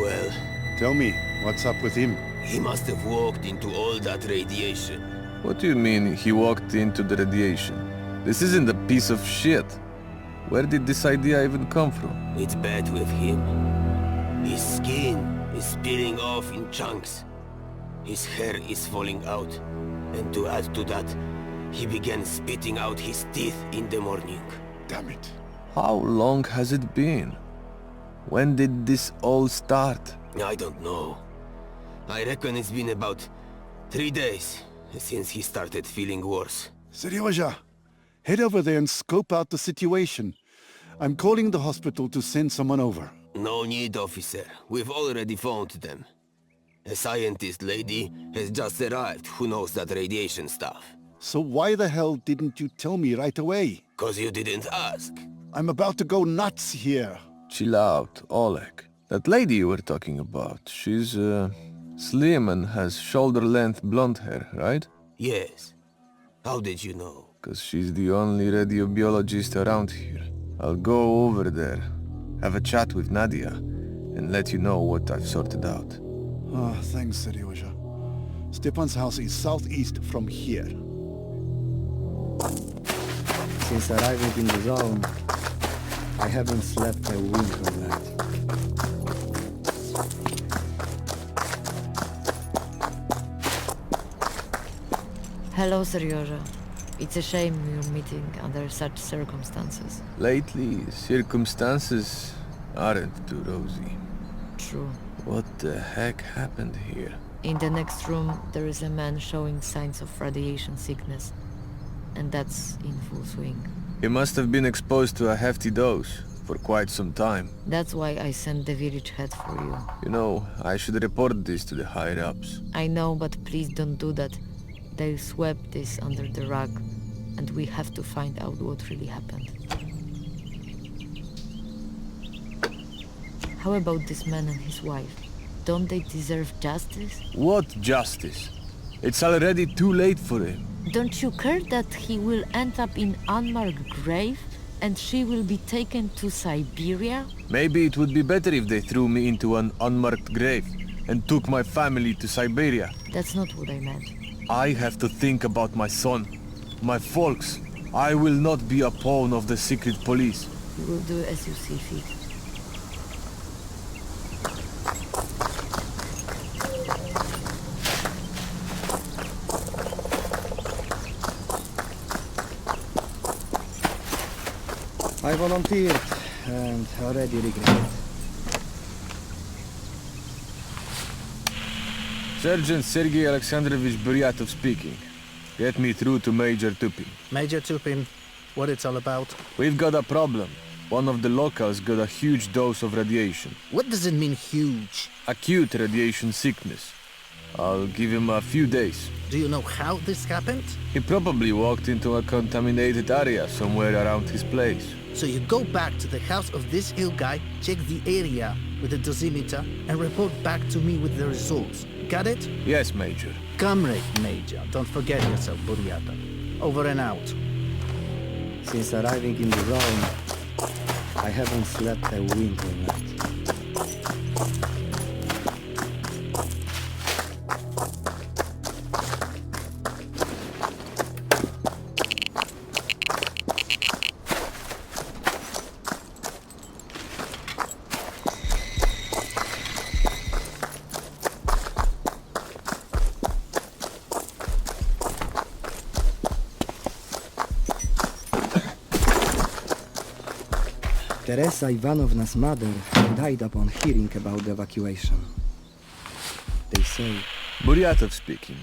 well... Tell me, what's up with him? He must have walked into all that radiation. What do you mean he walked into the radiation? This isn't a piece of shit. Where did this idea even come from? It's bad with him. His skin is peeling off in chunks. His hair is falling out. And to add to that, he began spitting out his teeth in the morning. Damn it. How long has it been? When did this all start? I don't know. I reckon it's been about 3 days since he started feeling worse. Seryoja, head over there and scope out the situation. I'm calling the hospital to send someone over. No need, officer. We've already phoned them. A scientist lady has just arrived who knows that radiation stuff. So why the hell didn't you tell me right away? 'Cause you didn't ask. I'm about to go nuts here. Chill out, Oleg. That lady you were talking about, she's slim and has shoulder-length blonde hair, right? Yes. How did you know? 'Cause she's the only radiobiologist around here. I'll go over there, have a chat with Nadia, and let you know what I've sorted out. Ah, thanks, Seryoja. Stepan's house is southeast from here. Since arriving in the zone, I haven't slept a wink of that. Hello, Seryoja. It's a shame you're meeting under such circumstances. Lately, circumstances aren't too rosy. True. What the heck happened here? In the next room, there is a man showing signs of radiation sickness. And that's in full swing. He must have been exposed to a hefty dose for quite some time. That's why I sent the village head for you. You know, I should report this to the higher-ups. I know, but please don't do that. They'll sweep this under the rug, and we have to find out what really happened. How about this man and his wife? Don't they deserve justice? What justice? It's already too late for him. Don't you care that he will end up in unmarked grave, and she will be taken to Siberia? Maybe it would be better if they threw me into an unmarked grave and took my family to Siberia. That's not what I meant. I have to think about my son, my folks. I will not be a pawn of the secret police. You will do as you see fit. I volunteered and already regret it. Sergeant Sergei Alexandrovich Buryatov speaking. Get me through to Major Tupin. Major Tupin, what it's all about? We've got a problem. One of the locals got a huge dose of radiation. What does it mean, huge? Acute radiation sickness. I'll give him a few days. Do you know how this happened? He probably walked into a contaminated area somewhere around his place. So you go back to the house of this ill guy, check the area with the dosimeter, and report back to me with the results. Got it? Yes, Major. Comrade Major, don't forget yourself, Buryatov. Over and out. Since arriving in the zone, I haven't slept a wink of that. Teresa Ivanovna's mother died upon hearing about the evacuation. They say... Buryatov speaking.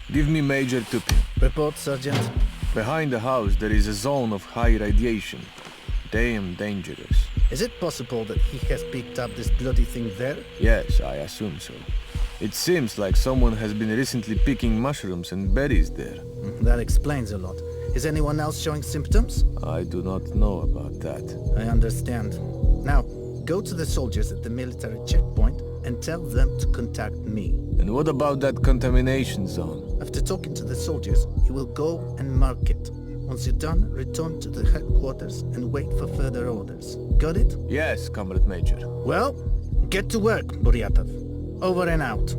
Give me Major Tupin. Report, Sergeant. Behind the house there is a zone of high radiation. Damn dangerous. Is it possible that he has picked up this bloody thing there? Yes, I assume so. It seems like someone has been recently picking mushrooms and berries there. That explains a lot. Is anyone else showing symptoms? I do not know about that. I understand. Now, go to the soldiers at the military checkpoint and tell them to contact me. And what about that contamination zone? After talking to the soldiers, you will go and mark it. Once you're done, return to the headquarters and wait for further orders. Got it? Yes, Comrade Major. Well, get to work, Buryatov. Over and out.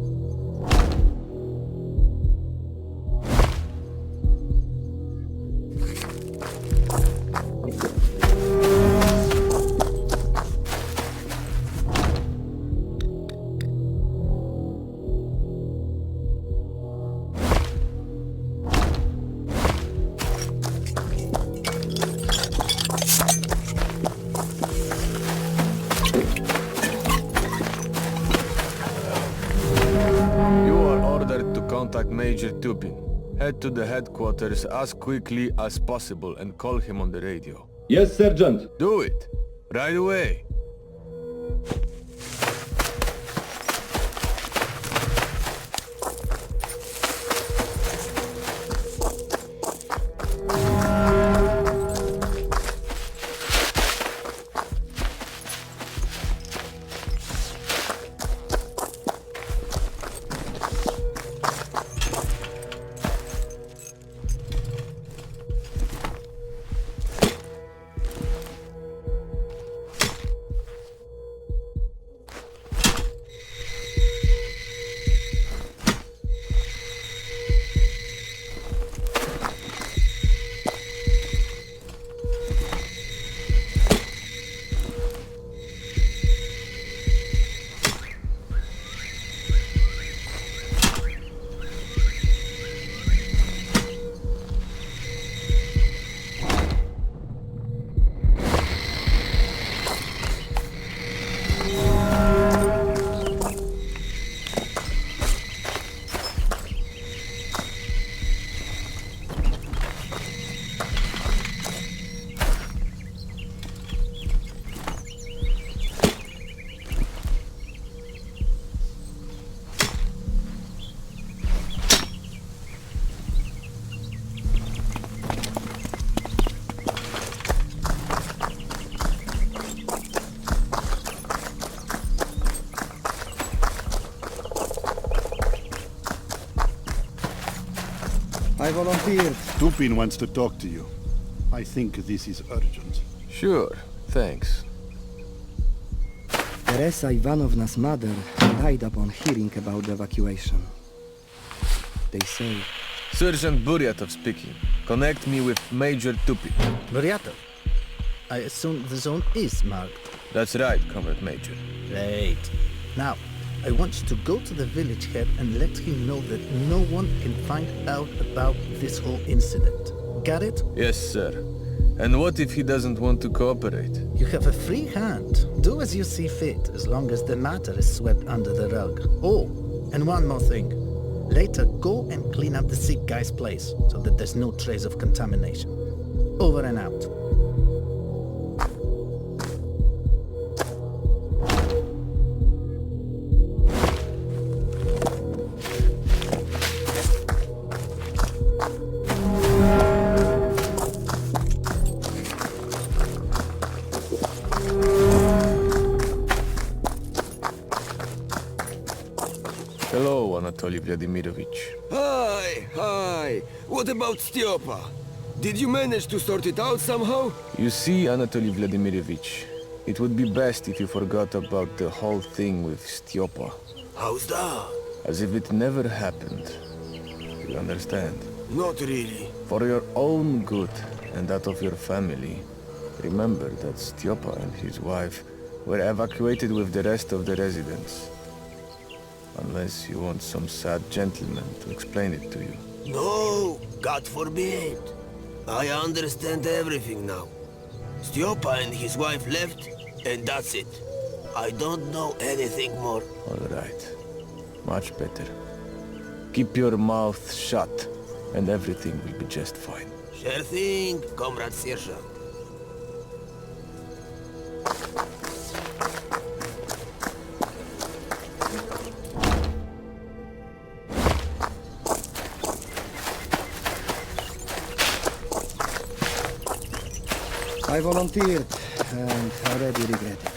Contact Major Tupin. Head to the headquarters as quickly as possible and call him on the radio. Yes, Sergeant. Do it! Right away! I volunteered. Tupin wants to talk to you. I think this is urgent. Sure, thanks. Teresa Ivanovna's mother died upon hearing about the evacuation. They say... Sergeant Buryatov speaking. Connect me with Major Tupin. Buryatov, I assume the zone is marked. That's right, Comrade Major. Great. Now, I want you to go to the village head and let him know that no one can find out about this whole incident. Got it? Yes, sir. And what if he doesn't want to cooperate? You have a free hand. Do as you see fit, as long as the matter is swept under the rug. Oh, and one more thing. Later, go and clean up the sick guy's place, so that there's no trace of contamination. Over and out. Hello, Anatoly Vladimirovich. Hi. What about Styopa? Did you manage to sort it out somehow? You see, Anatoly Vladimirovich, it would be best if you forgot about the whole thing with Styopa. How's that? As if it never happened. You understand? Not really. For your own good and that of your family, remember that Styopa and his wife were evacuated with the rest of the residents. Unless you want some sad gentleman to explain it to you. No, God forbid. I understand everything now. Stiopa and his wife left, and that's it. I don't know anything more. Alright. Much better. Keep your mouth shut, and everything will be just fine. Sure thing, Comrade Sergeant. I volunteered and already regret it.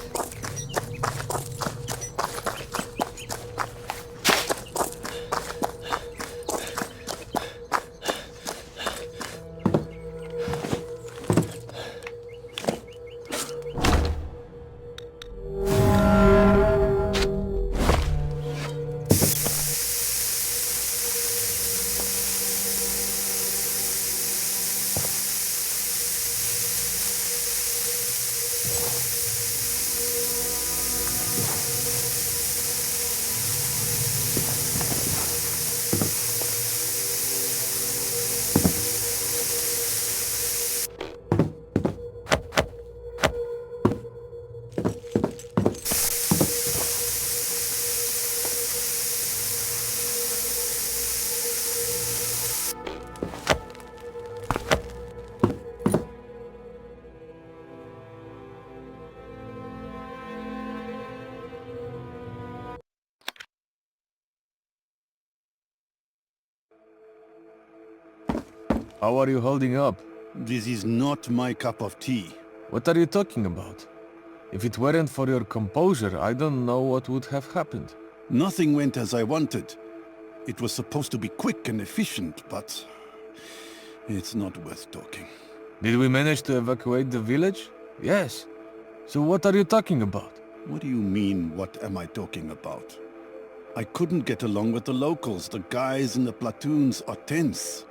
How are you holding up? This is not my cup of tea. What are you talking about? If it weren't for your composure, I don't know what would have happened. Nothing went as I wanted. It was supposed to be quick and efficient, but it's not worth talking. Did we manage to evacuate the village? Yes. So what are you talking about? What do you mean, what am I talking about? I couldn't get along with the locals. The guys in the platoons are tense.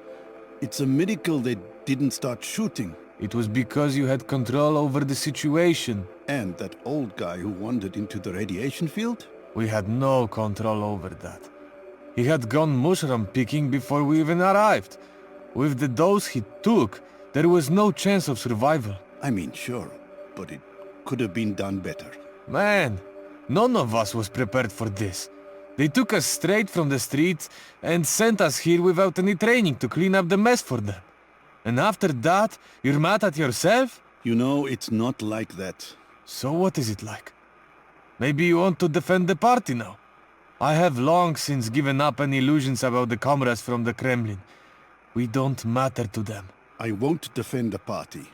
It's a miracle they didn't start shooting. It was because you had control over the situation. And that old guy who wandered into the radiation field? We had no control over that. He had gone mushroom picking before we even arrived. With the dose he took, there was no chance of survival. I mean, sure, but it could have been done better. Man, none of us was prepared for this. They took us straight from the streets and sent us here without any training to clean up the mess for them. And after that, you're mad at yourself? You know, it's not like that. So what is it like? Maybe you want to defend the party now? I have long since given up any illusions about the comrades from the Kremlin. We don't matter to them. I won't defend the party.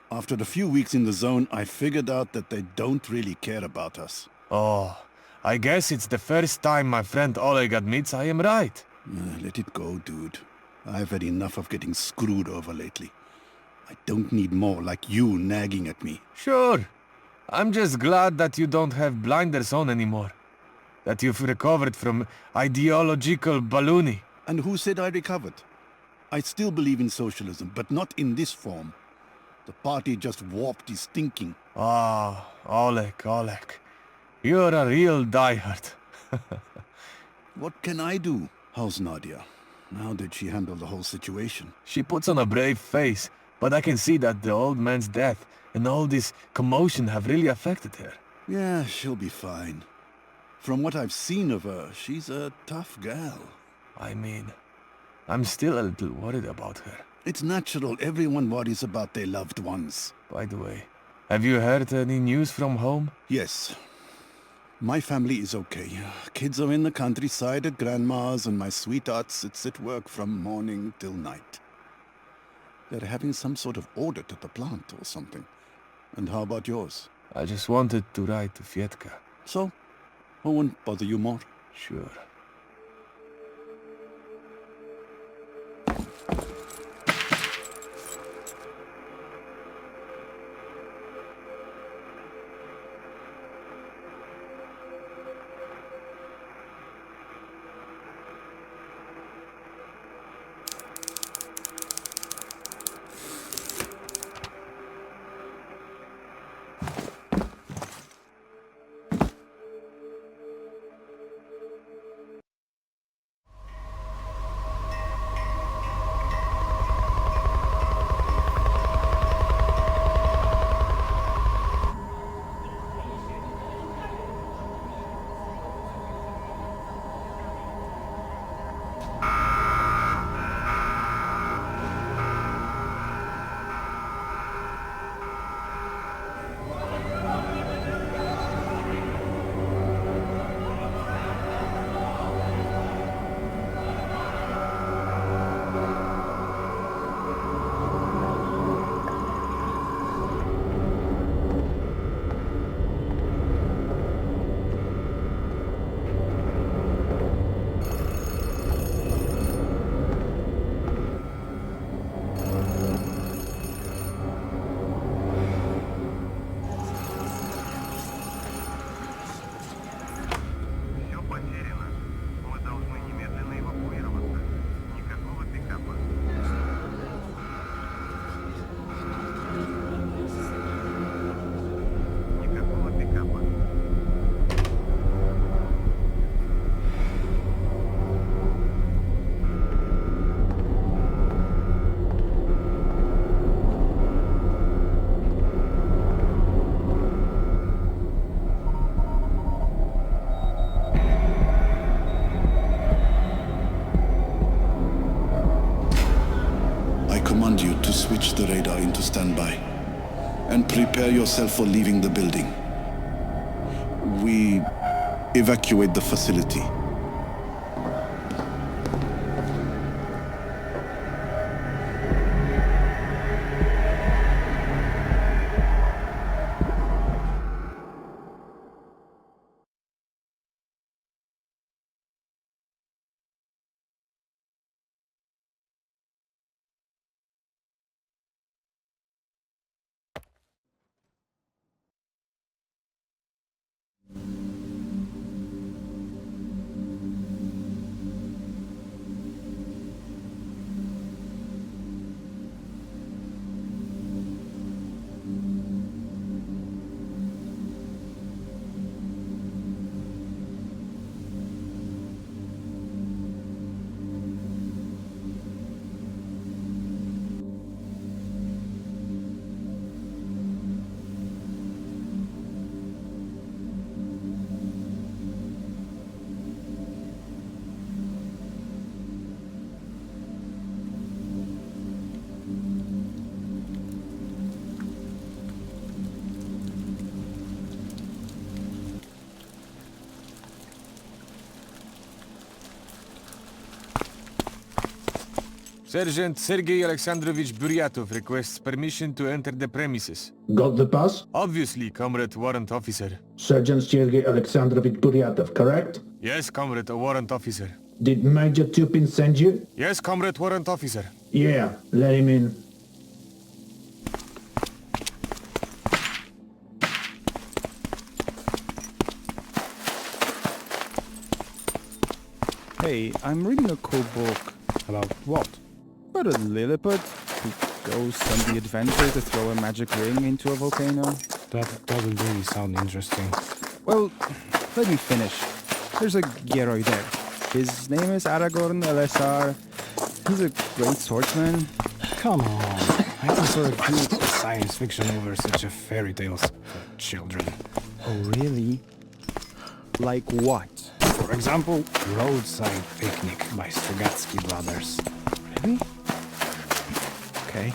After a few weeks in the zone, I figured out that they don't really care about us. Oh, I guess it's the first time my friend Oleg admits I am right. Let it go, dude. I've had enough of getting screwed over lately. I don't need more like you nagging at me. Sure. I'm just glad that you don't have blinders on anymore. That you've recovered from ideological baloney. And who said I recovered? I still believe in socialism, but not in this form. The party just warped his thinking. Ah, Oleg. You're a real diehard. What can I do? How's Nadia? How did she handle the whole situation? She puts on a brave face, but I can see that the old man's death and all this commotion have really affected her. Yeah, she'll be fine. From what I've seen of her, she's a tough gal. I mean, I'm still a little worried about her. It's natural. Everyone worries about their loved ones. By the way, have you heard any news from home? Yes. My family is okay. Kids are in the countryside at Grandma's, and my sweetheart sits at work from morning till night. They're having some sort of audit at the plant or something. And how about yours? I just wanted to write to Fietka. So? I won't bother you more. Sure. command you to switch the radar into standby and prepare yourself for leaving the building. We evacuate the facility. Sergeant Sergei Alexandrovich Buryatov requests permission to enter the premises. Got the pass? Obviously, Comrade Warrant Officer. Sergeant Sergei Alexandrovich Buryatov, correct? Yes, Comrade, a Warrant Officer. Did Major Tupin send you? Yes, Comrade Warrant Officer. Yeah, let him in. Hey, I'm reading a cool book. About what? About a Lilliput who goes on the adventure to throw a magic ring into a volcano. That doesn't really sound interesting. Well, let me finish. There's a Geroi there. His name is Aragorn LSR. He's a great swordsman. Come on. I prefer good science fiction over such a fairy tales for children. Oh, really? Like what? For example, Roadside Picnic by Strugatsky Brothers. Really? Okay.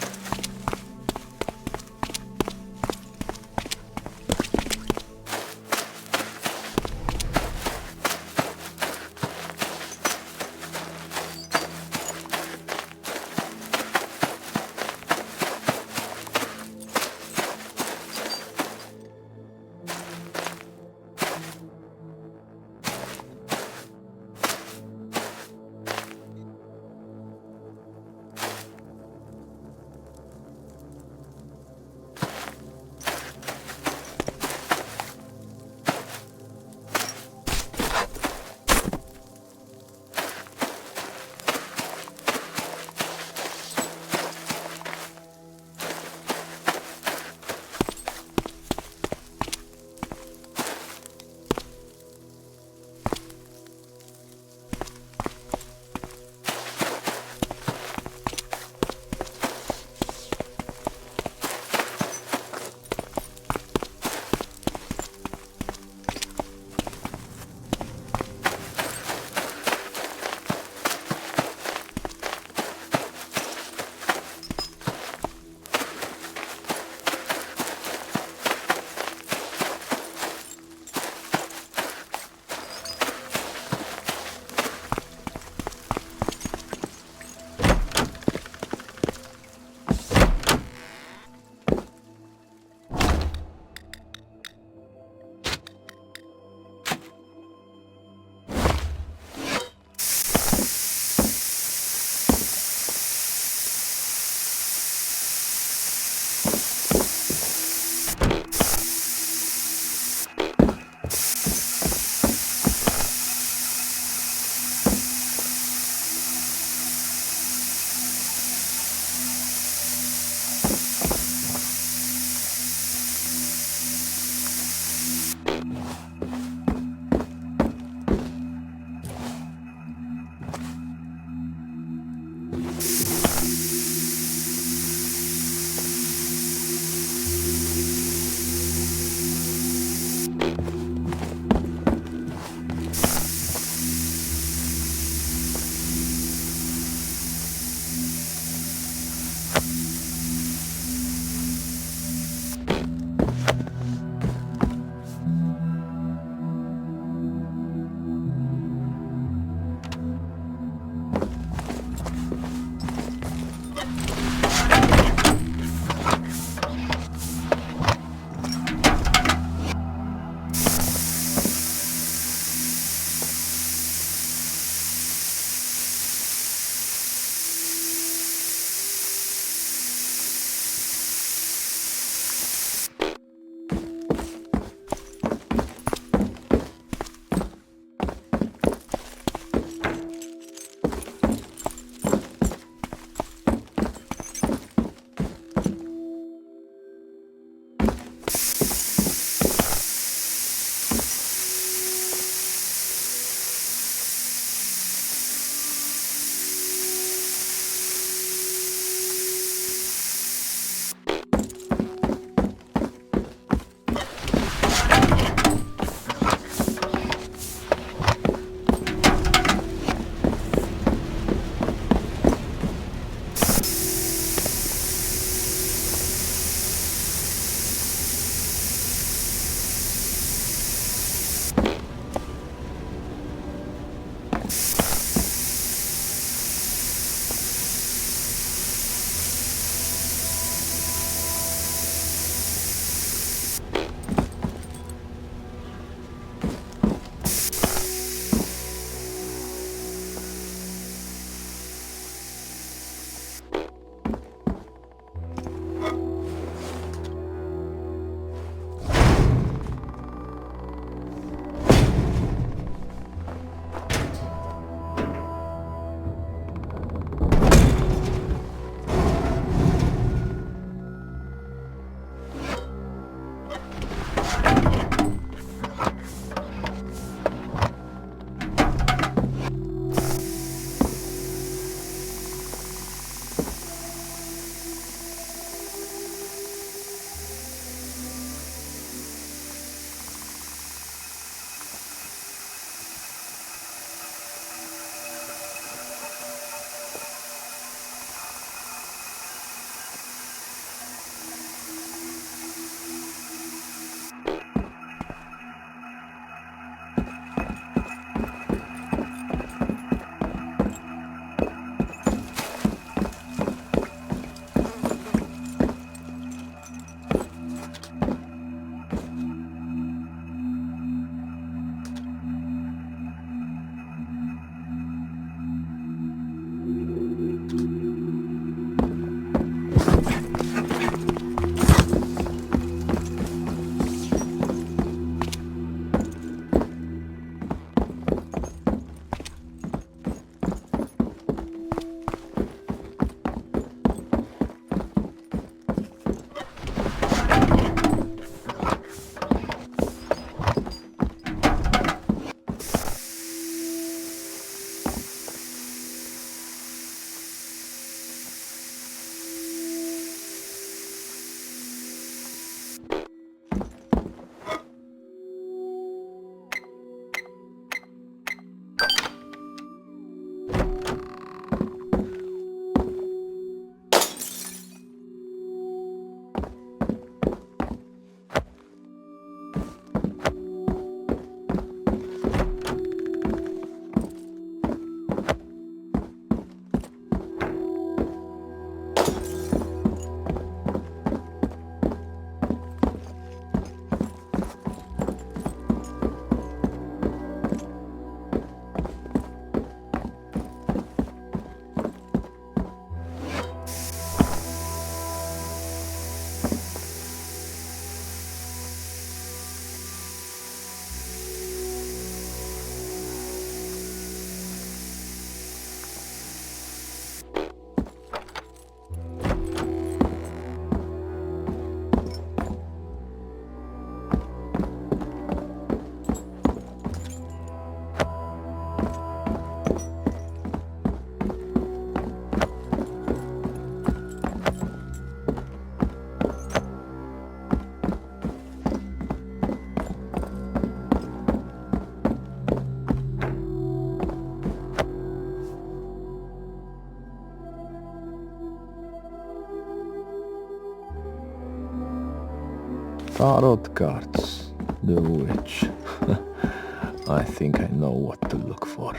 Tarot cards. The witch. I think I know what to look for.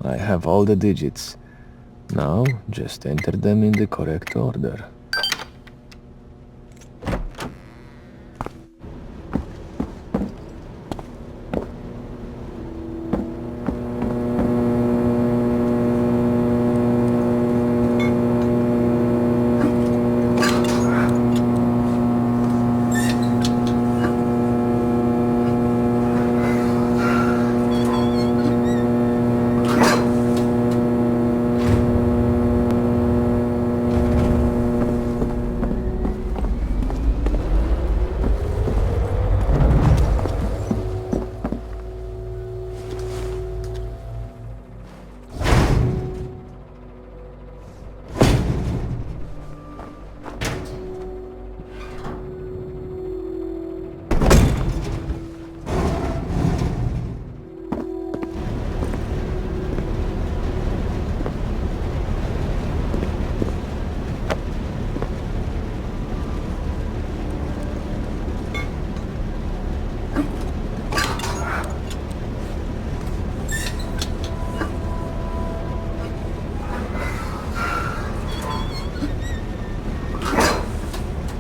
I have all the digits. Now, just enter them in the correct order.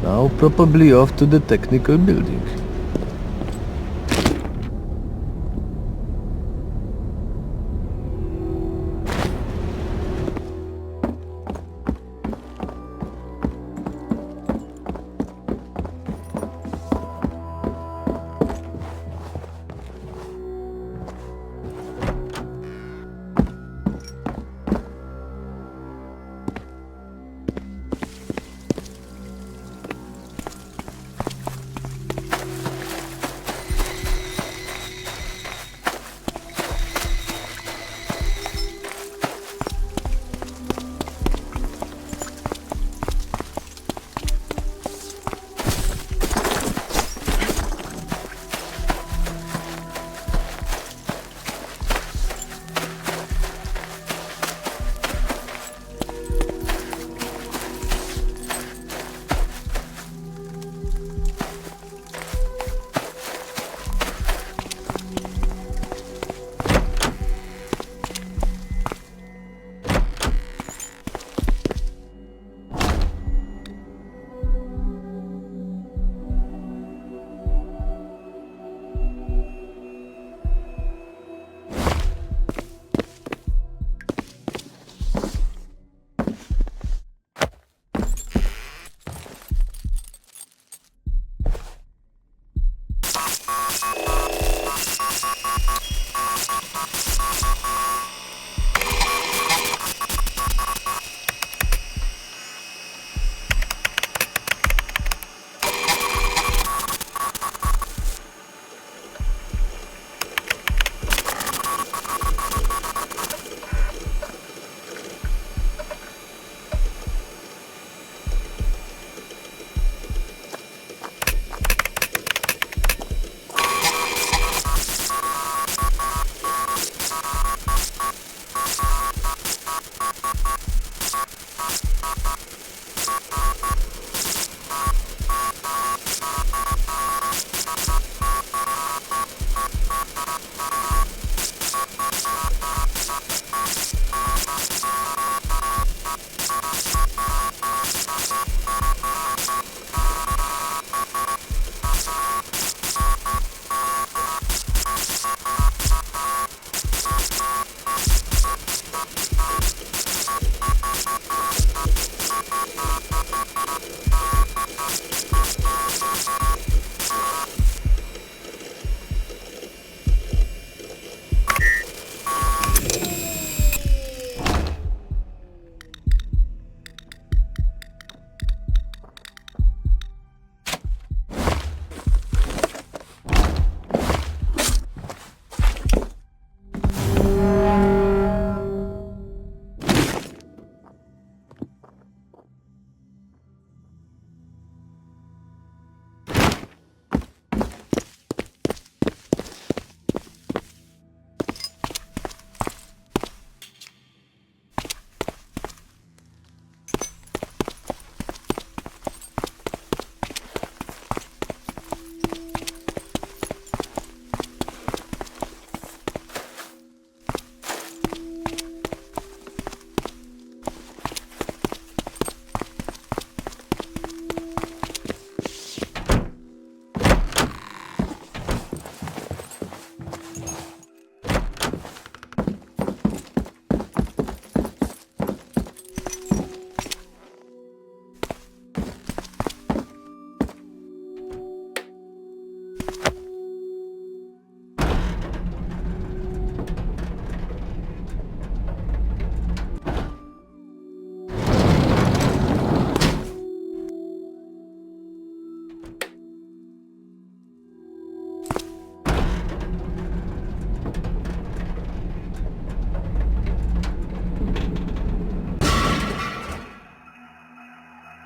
Now probably off to the technical building.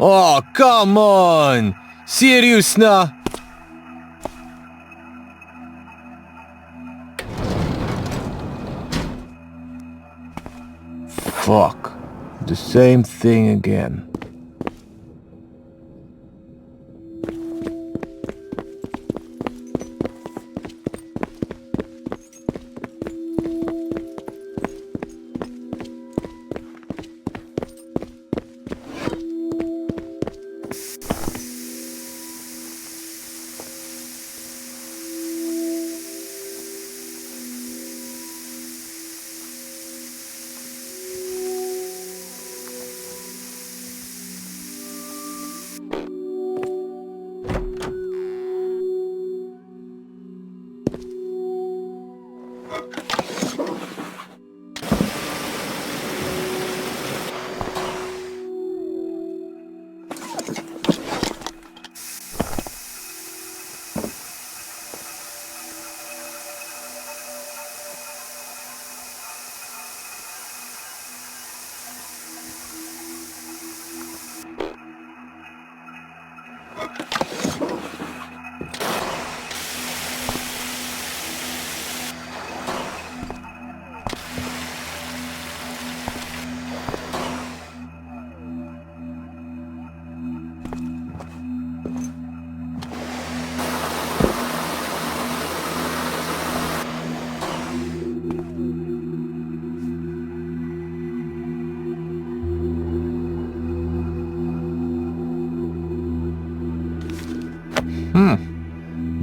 Oh, come on! Serious now? Fuck. The same thing again.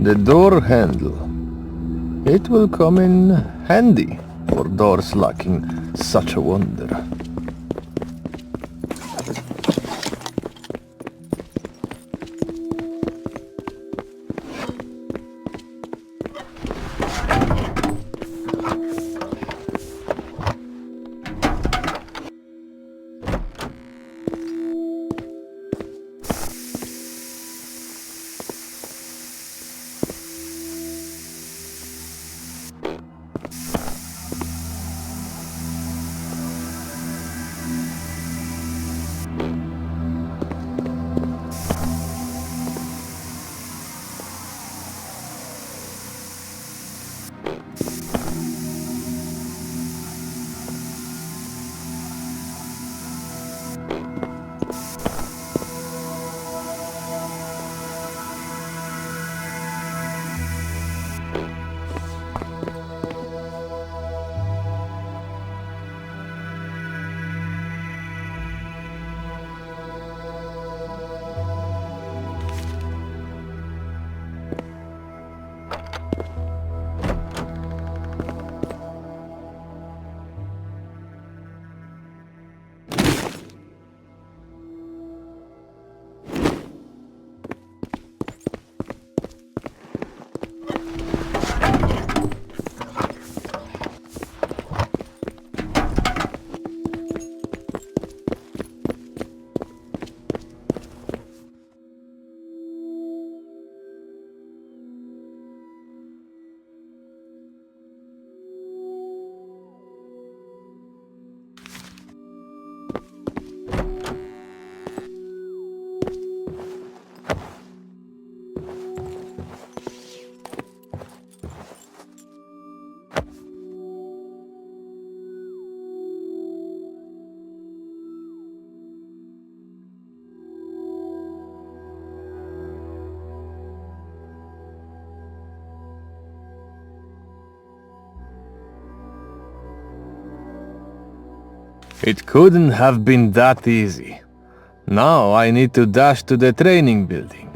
The door handle. It will come in handy for doors lacking such a wonder. It couldn't have been that easy. Now I need to dash to the training building.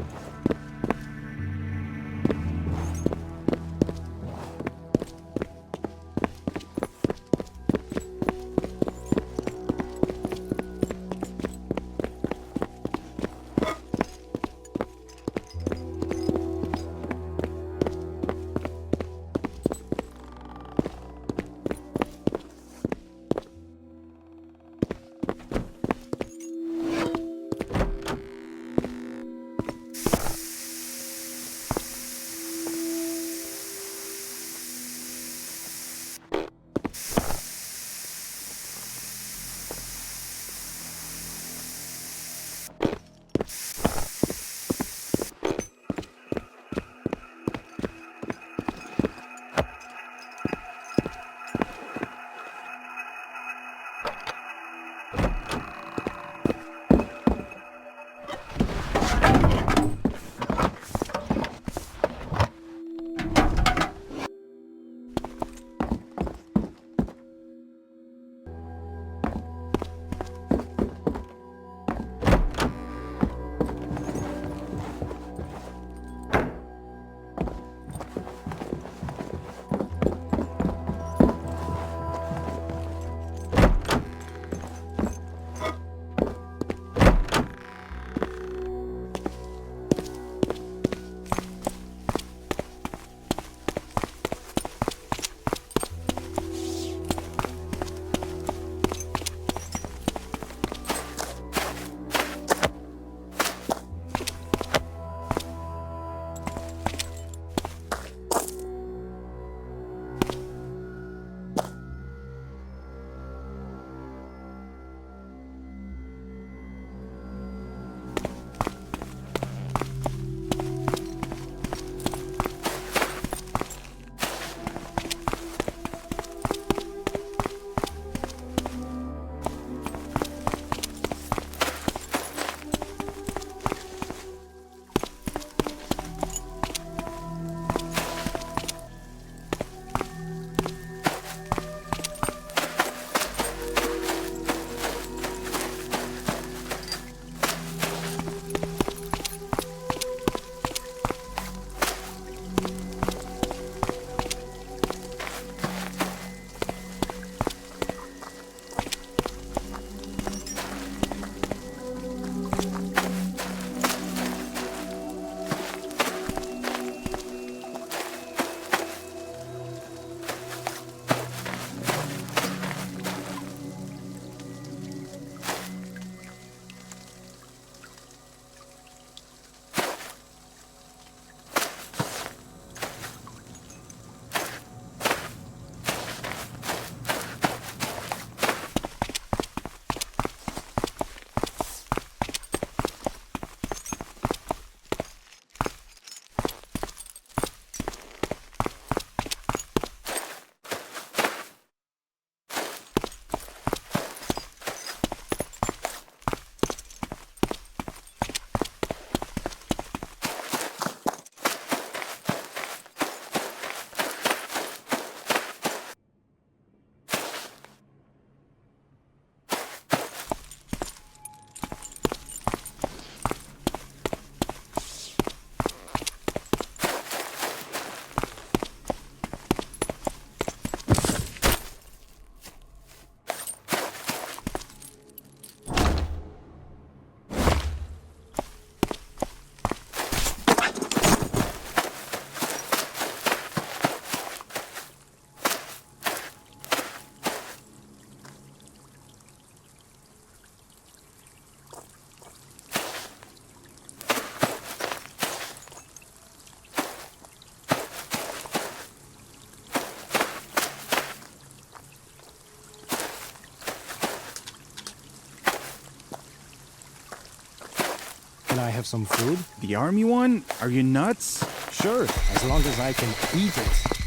have some food? The army one? Are you nuts? Sure, as long as I can eat it.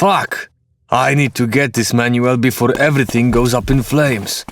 Fuck! I need to get this manual before everything goes up in flames.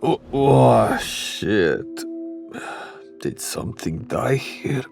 Oh, shit. Did something die here?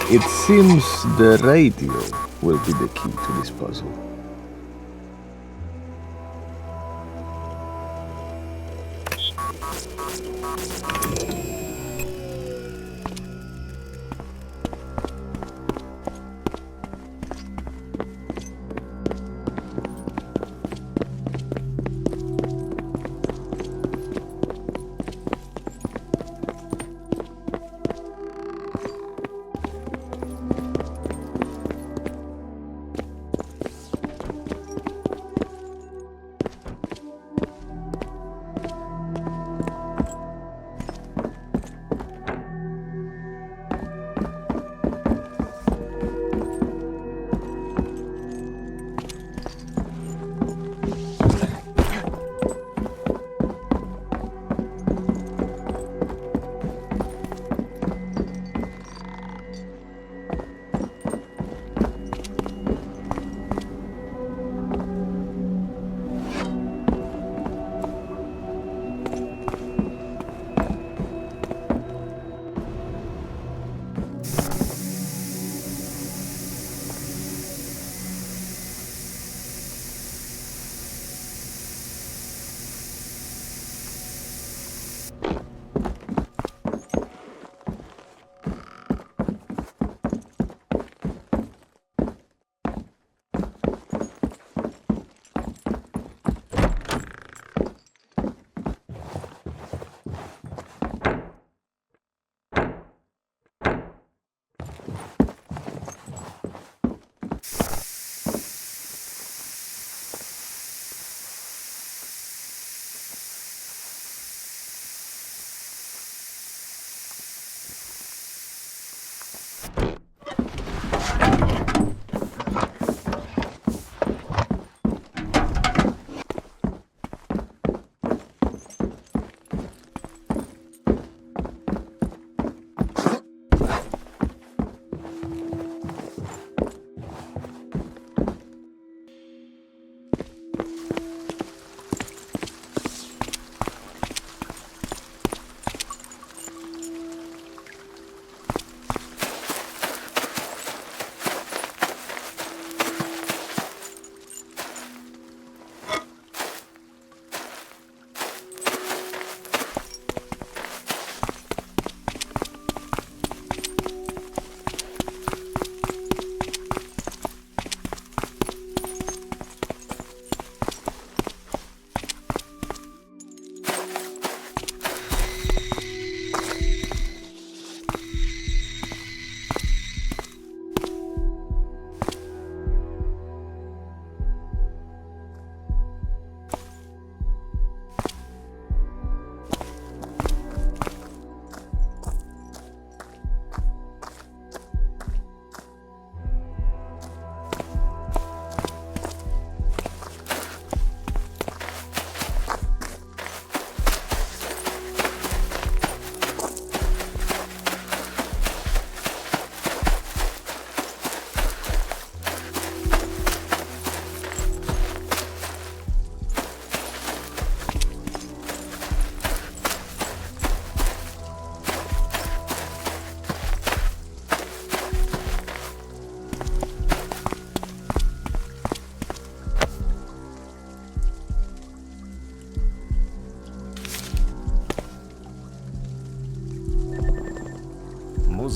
It seems the radio will be the key to this puzzle.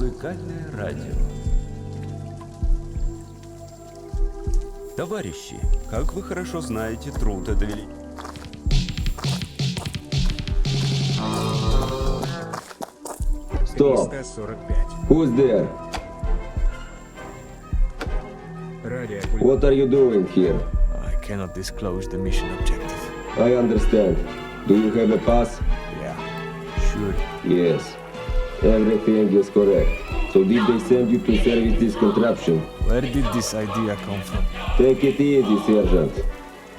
Музыкальное радио. Товарищи, как вы хорошо знаете, труд — это великий. Stop. Who's there? What are you doing here? I cannot disclose the mission objective. I understand. Do you have a pass? Yeah, sure. Yes. Everything is correct. So did they send you to service this contraption? Where did this idea come from? Take it easy, Sergeant.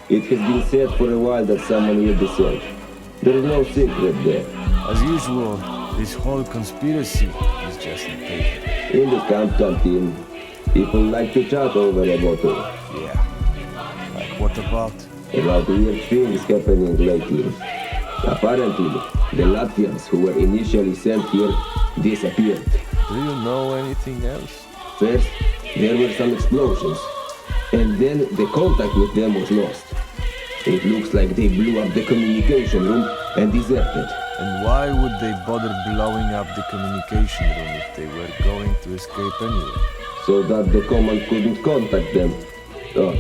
It has been said for a while that someone will be sent. There is no secret there. As usual, this whole conspiracy is just a paper. In the camp canteen, people like to chat over a bottle. Yeah. Like what about? About weird things happening lately. Apparently, the Latvians who were initially sent here disappeared. Do you know anything else? First, there were some explosions, and then the contact with them was lost. It looks like they blew up the communication room and deserted. And why would they bother blowing up the communication room if they were going to escape anyway? So that the command couldn't contact them. Oh,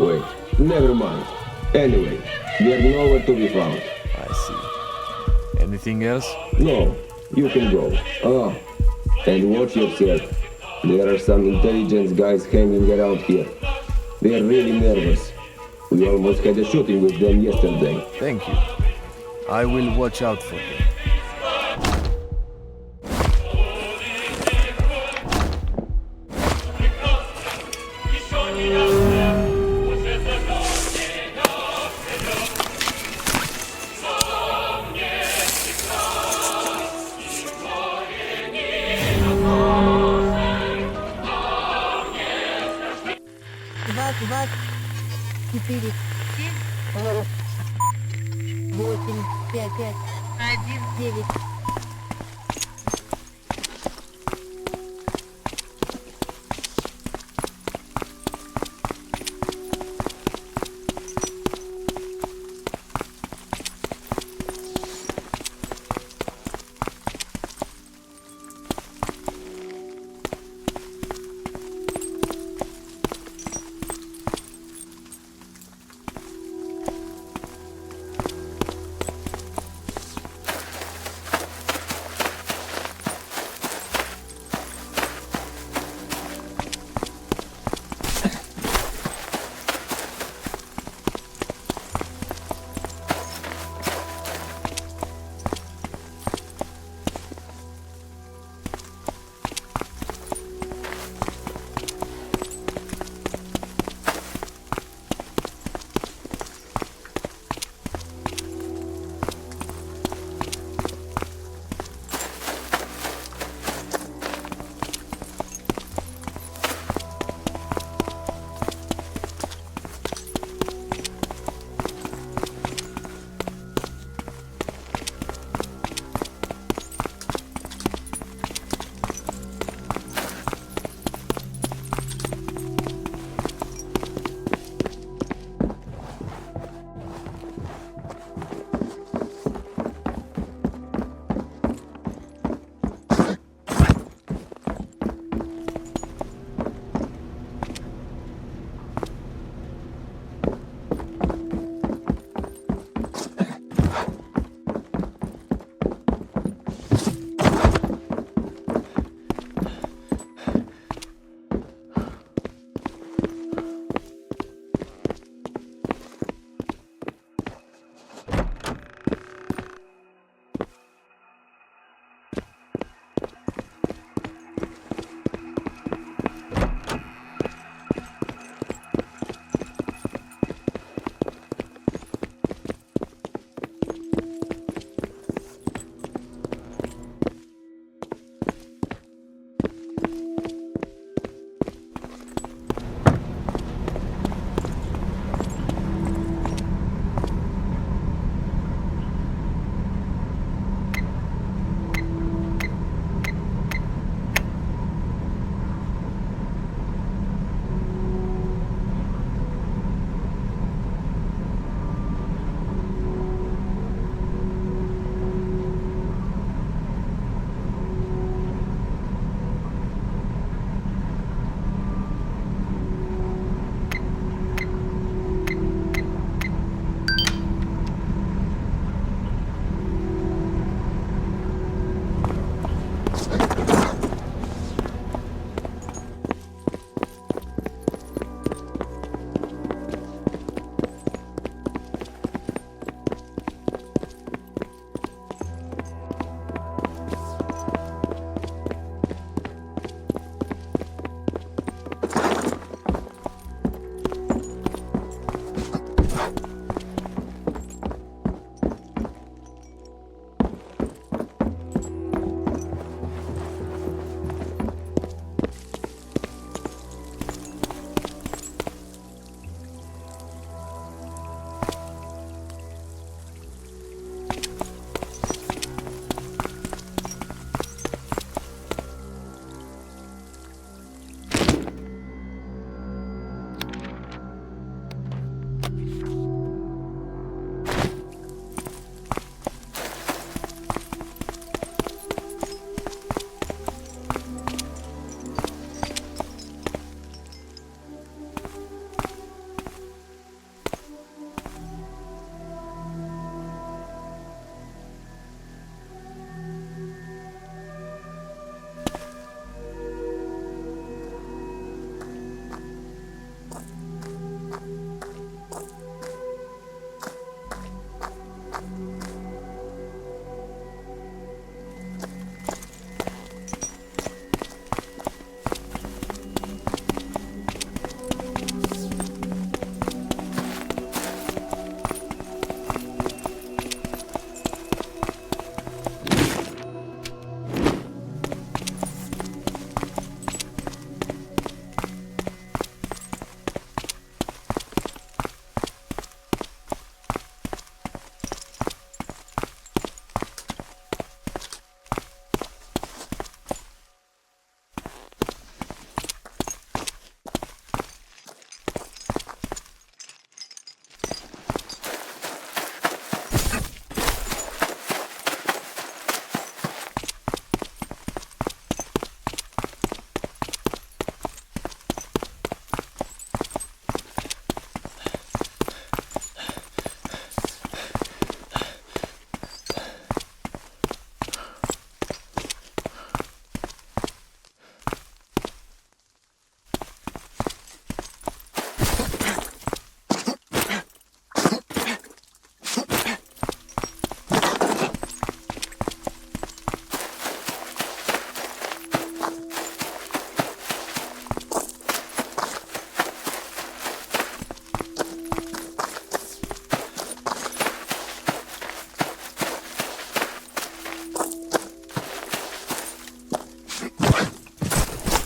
wait, never mind. Anyway, they're nowhere to be found. I see. Anything else? No, you can go. Ah, and watch yourself. There are some intelligence guys hanging around here. They are really nervous. We almost had a shooting with them yesterday. Thank you. I will watch out for them. Два, 4, 7, 8, 5, 1, 9.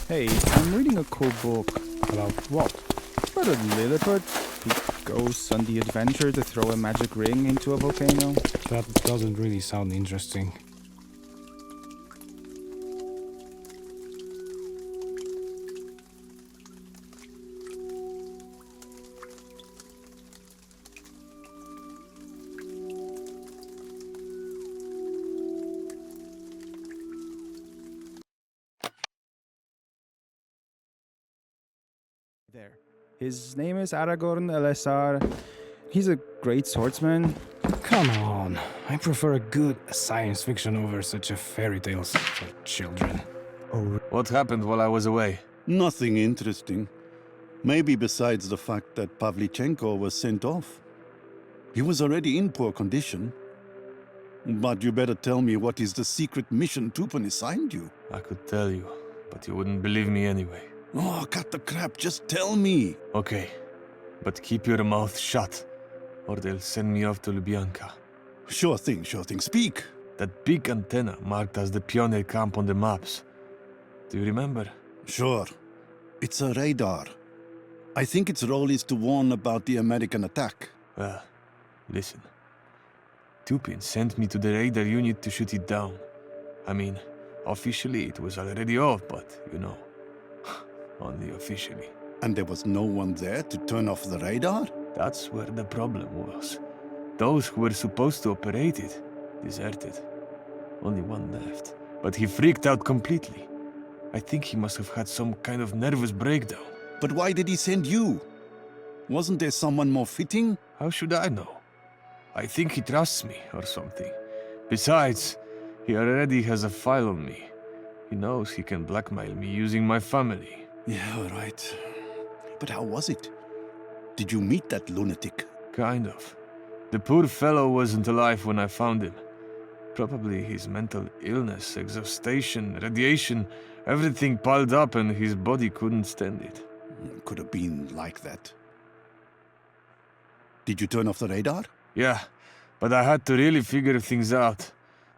Hey, I'm reading a cool book. About what? About a Lilliput who goes on the adventure to throw a magic ring into a volcano. That doesn't really sound interesting. There. His name is Aragorn Elessar. He's a great swordsman. Come on. I prefer a good science fiction over such a fairy tales for children. What happened while I was away? Nothing interesting. Maybe besides the fact that Pavlichenko was sent off. He was already in poor condition. But you better tell me what is the secret mission Tupan assigned you. I could tell you, but you wouldn't believe me anyway. Oh, cut the crap, just tell me. Okay, but keep your mouth shut, or they'll send me off to Lubyanka. Sure thing, speak. That big antenna marked as the pioneer camp on the maps. Do you remember? Sure. It's a radar. I think its role is to warn about the American attack. Well, listen. Tupin sent me to the radar unit to shoot it down. I mean, officially it was already off, but, you know, only officially. And there was no one there to turn off the radar? That's where the problem was. Those who were supposed to operate it deserted. Only one left. But he freaked out completely. I think he must have had some kind of nervous breakdown. But why did he send you? Wasn't there someone more fitting? How should I know? I think he trusts me or something. Besides, he already has a file on me. He knows he can blackmail me using my family. Yeah, all right. But how was it? Did you meet that lunatic? Kind of. The poor fellow wasn't alive when I found him. Probably his mental illness, exhaustion, radiation, everything piled up and his body couldn't stand it. Could have been like that. Did you turn off the radar? Yeah, but I had to really figure things out.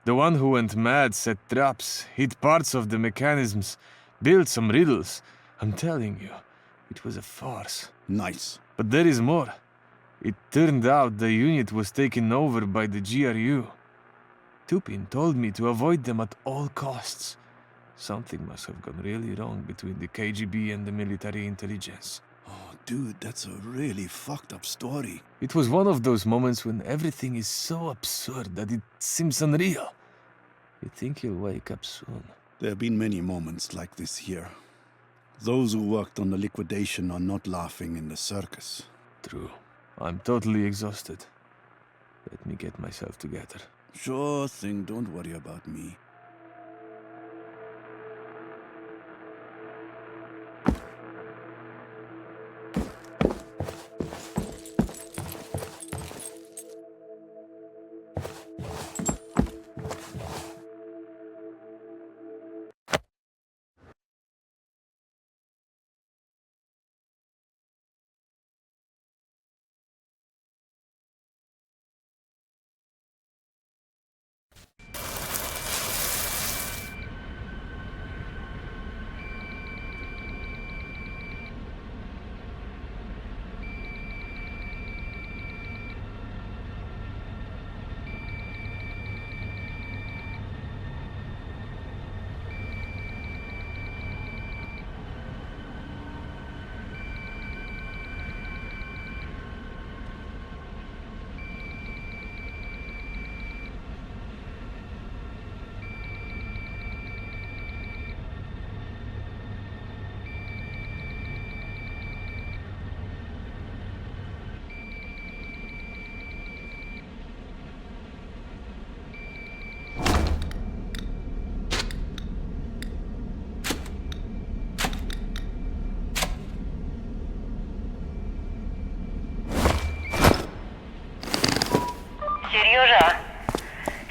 The one who went mad set traps, hid parts of the mechanisms, built some riddles. I'm telling you, it was a farce. Nice. But there is more. It turned out the unit was taken over by the GRU. Tupin told me to avoid them at all costs. Something must have gone really wrong between the KGB and the military intelligence. Oh, dude, that's a really fucked up story. It was one of those moments when everything is so absurd that it seems unreal. You think you'll wake up soon. There have been many moments like this here. Those who worked on the liquidation are not laughing in the circus. True. I'm totally exhausted. Let me get myself together. Sure thing, don't worry about me.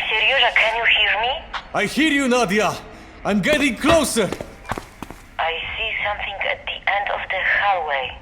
Seryoja, can you hear me? I hear you, Nadia! I'm getting closer! I see something at the end of the hallway.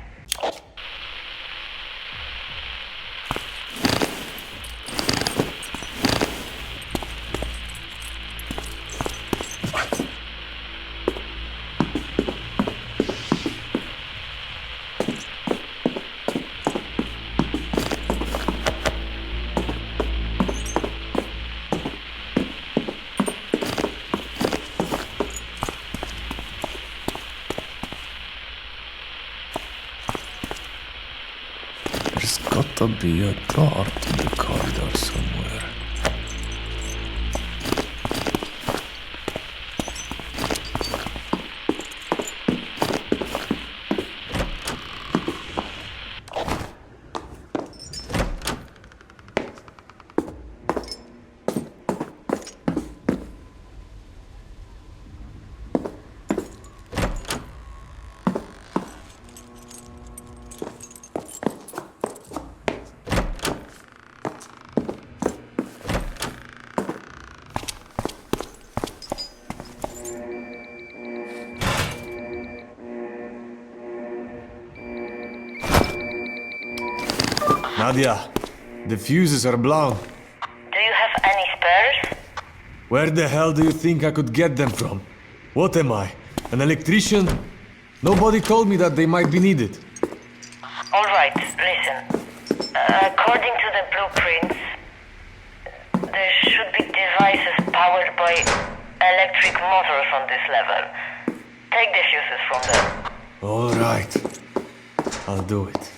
There's gotta be a door to the corridor somewhere. Nadia, the fuses are blown. Do you have any spares? Where the hell do you think I could get them from? What am I? An electrician? Nobody told me that they might be needed. Alright, listen. According to the blueprints, there should be devices powered by electric motors on this level. Take the fuses from them. Alright. I'll do it.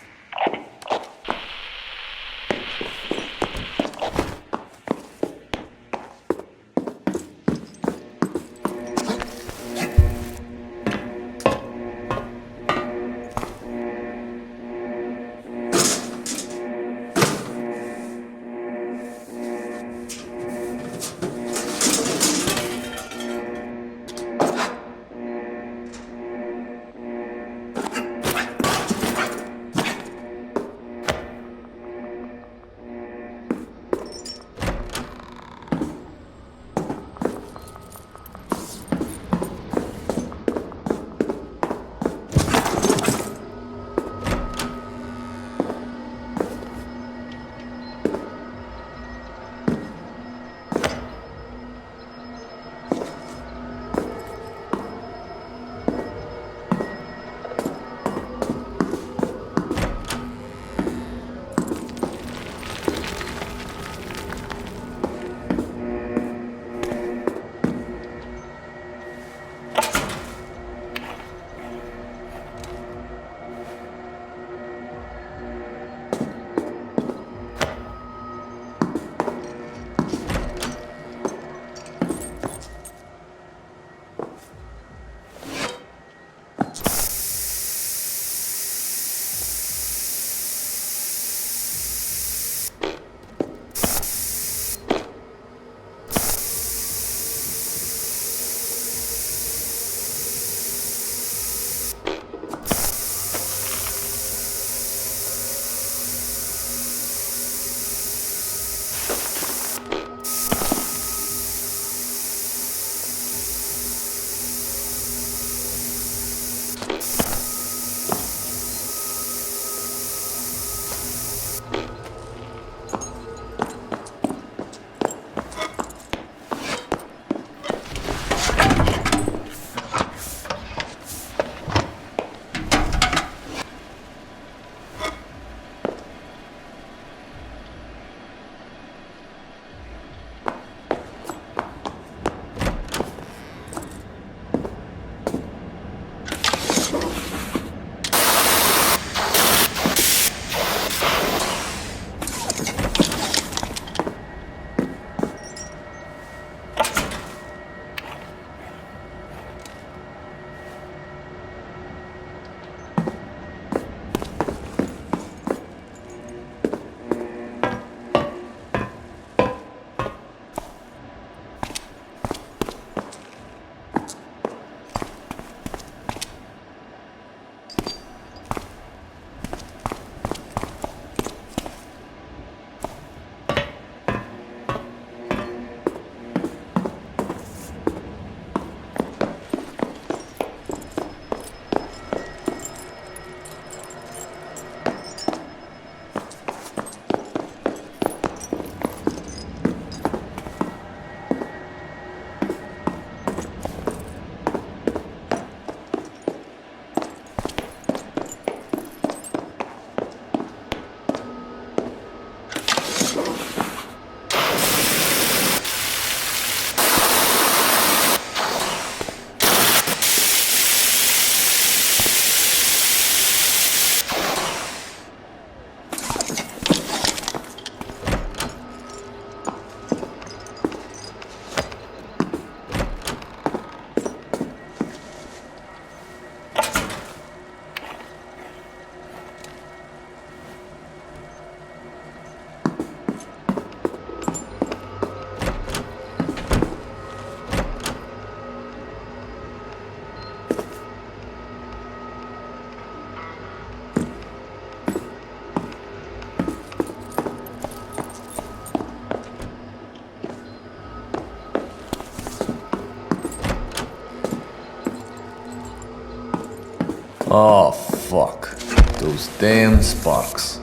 Oh, fuck. Those damn sparks.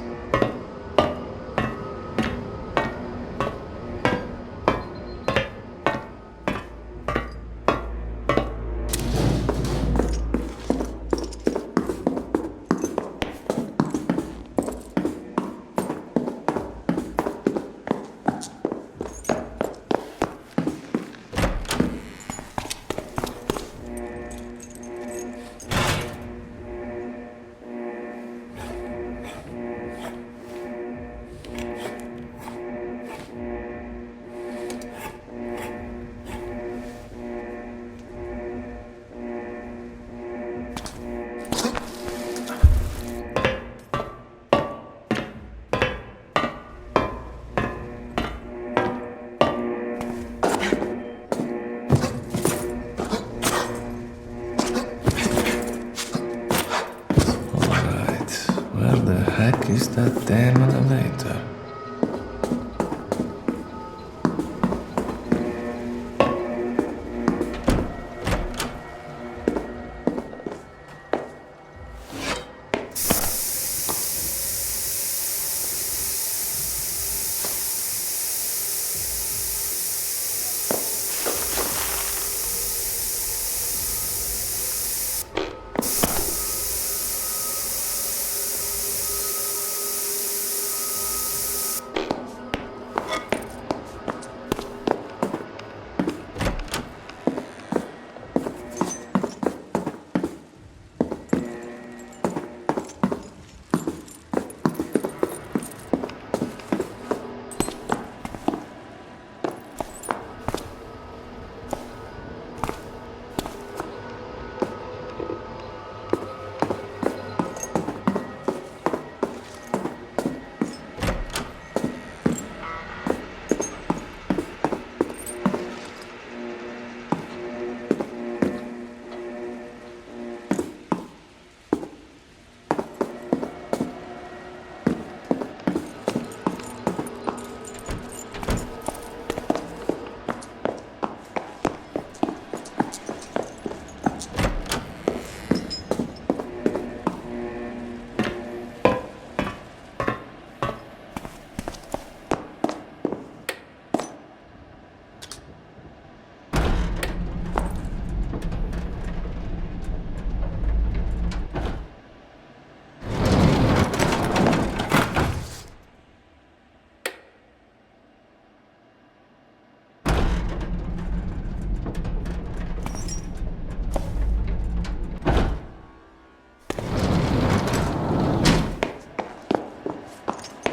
Is that damn elevator?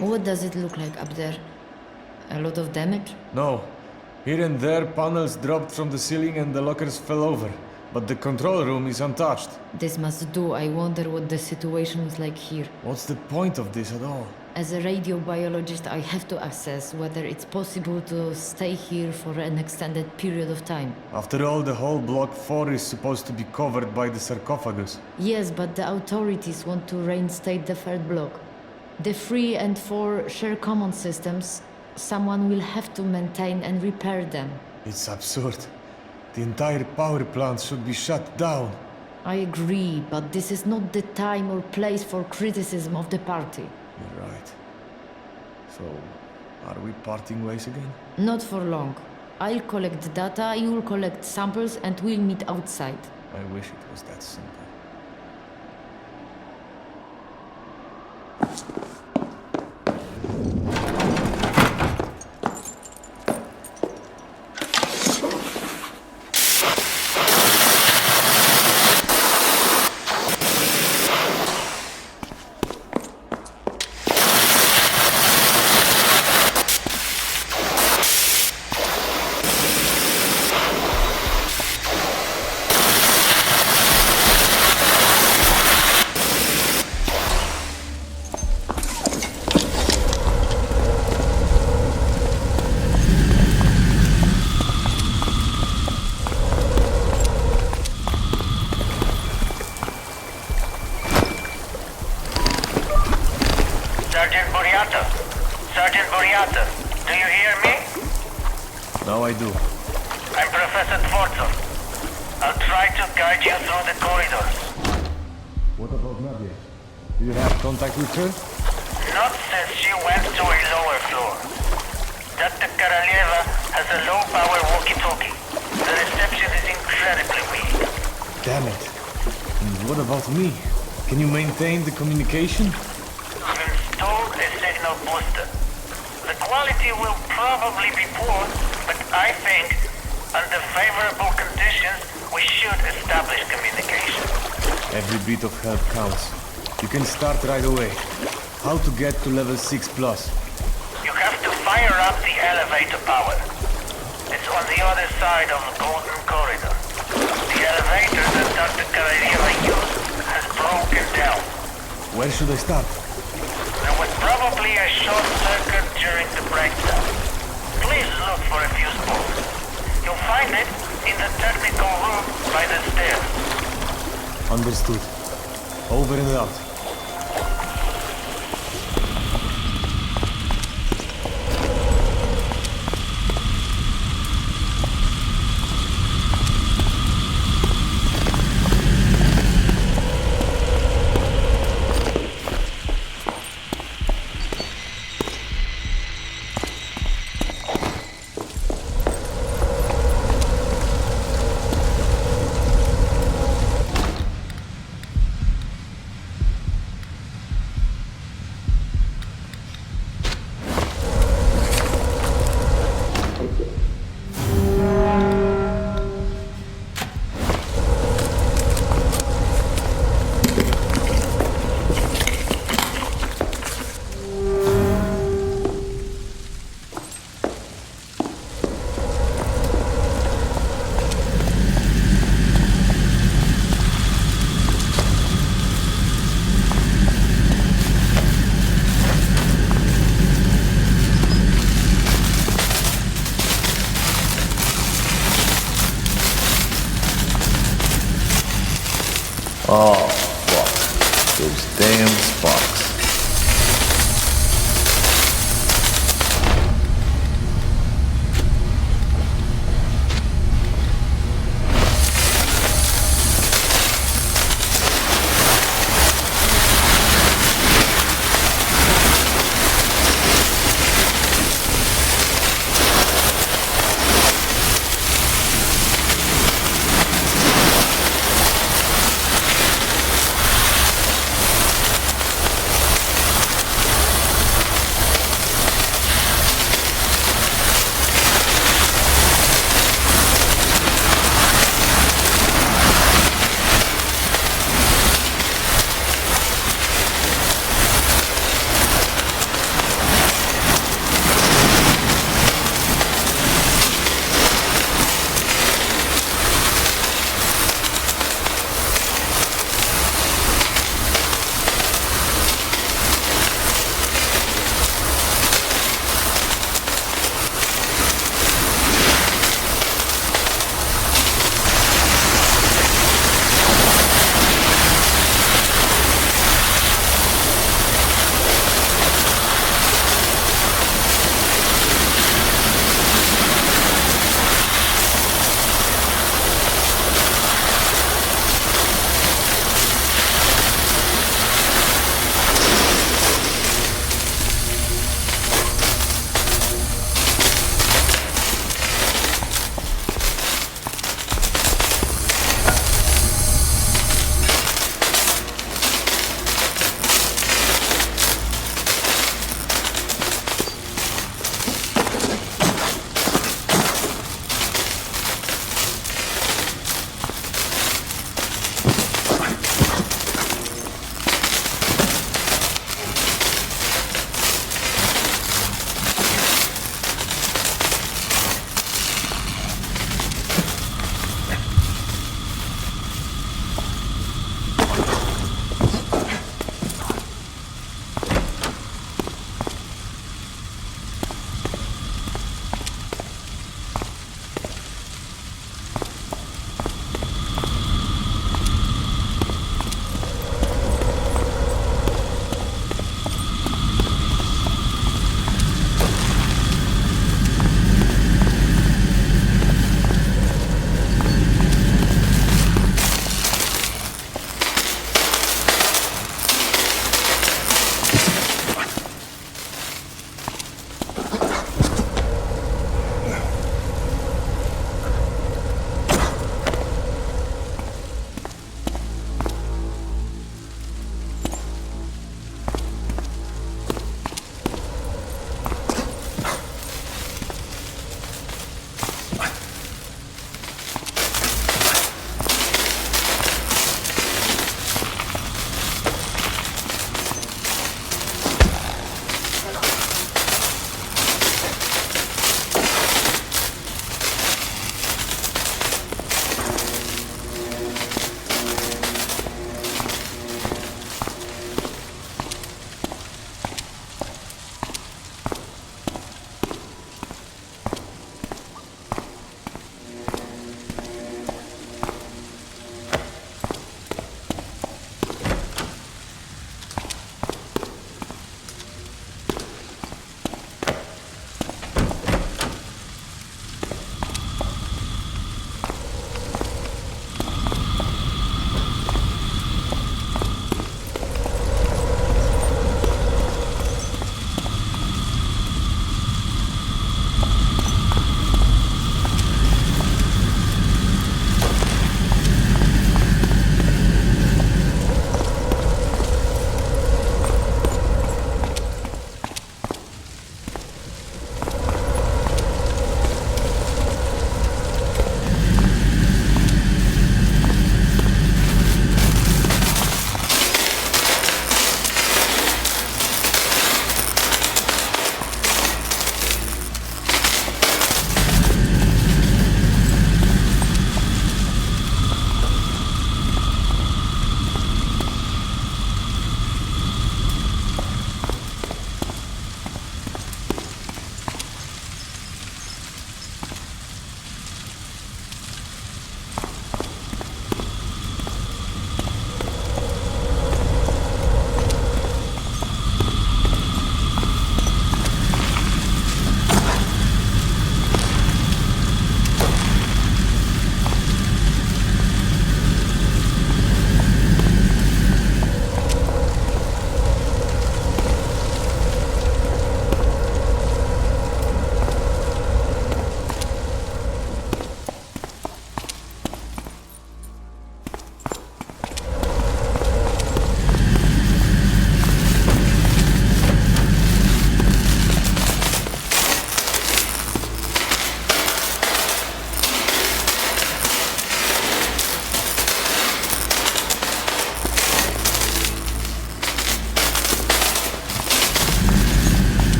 What does it look like up there? A lot of damage? No. Here and there, panels dropped from the ceiling and the lockers fell over. But the control room is untouched. This must do. I wonder what the situation is like here. What's the point of this at all? As a radiobiologist, I have to assess whether it's possible to stay here for an extended period of time. After all, the whole Block 4 is supposed to be covered by the sarcophagus. Yes, but the authorities want to reinstate the third block. The 3 and 4 share common systems. Someone will have to maintain and repair them. It's absurd. The entire power plant should be shut down. I agree, but this is not the time or place for criticism of the party. You're right. So, are we parting ways again? Not for long. I'll collect data, you'll collect samples, and we'll meet outside. I wish it was that simple. Do you hear me? Now I do. I'm Professor Tvortsov. I'll try to guide you through the corridors. What You have contact with her? Not since she went to a lower floor. Dr. Karalieva has a low-power walkie-talkie. The reception is incredibly weak. Damn it. And what about me? Can you maintain the communication? I've installed a signal booster. The quality will probably be poor, but I think, under favorable conditions, we should establish communication. Every bit of help counts. You can start right away. How to get to level 6 plus? You have to fire up the elevator power. It's on the other side of the Golden Corridor. The elevator that Dr. Karalieva used has broken down. Where should I start? There was probably a short circuit during the breakdown. Please look for a fuse box. You'll find it in the technical room by the stairs. Understood. Over and out. Oh, fuck. Those damn sparks.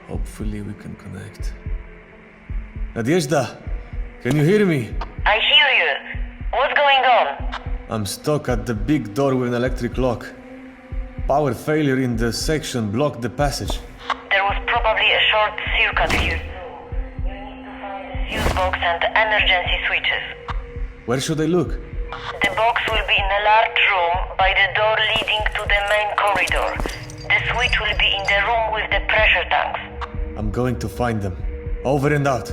Hopefully we can connect. Nadezhda, can you hear me? I hear you. What's going on? I'm stuck at the big door with an electric lock. Power failure in the section blocked the passage. There was probably a short circuit here. You need to find the fuse box and the emergency switches. Where should I look? The box will be in a large room by the door leading to the main corridor. The switch will be in the room with the pressure tanks. I'm going to find them. Over and out.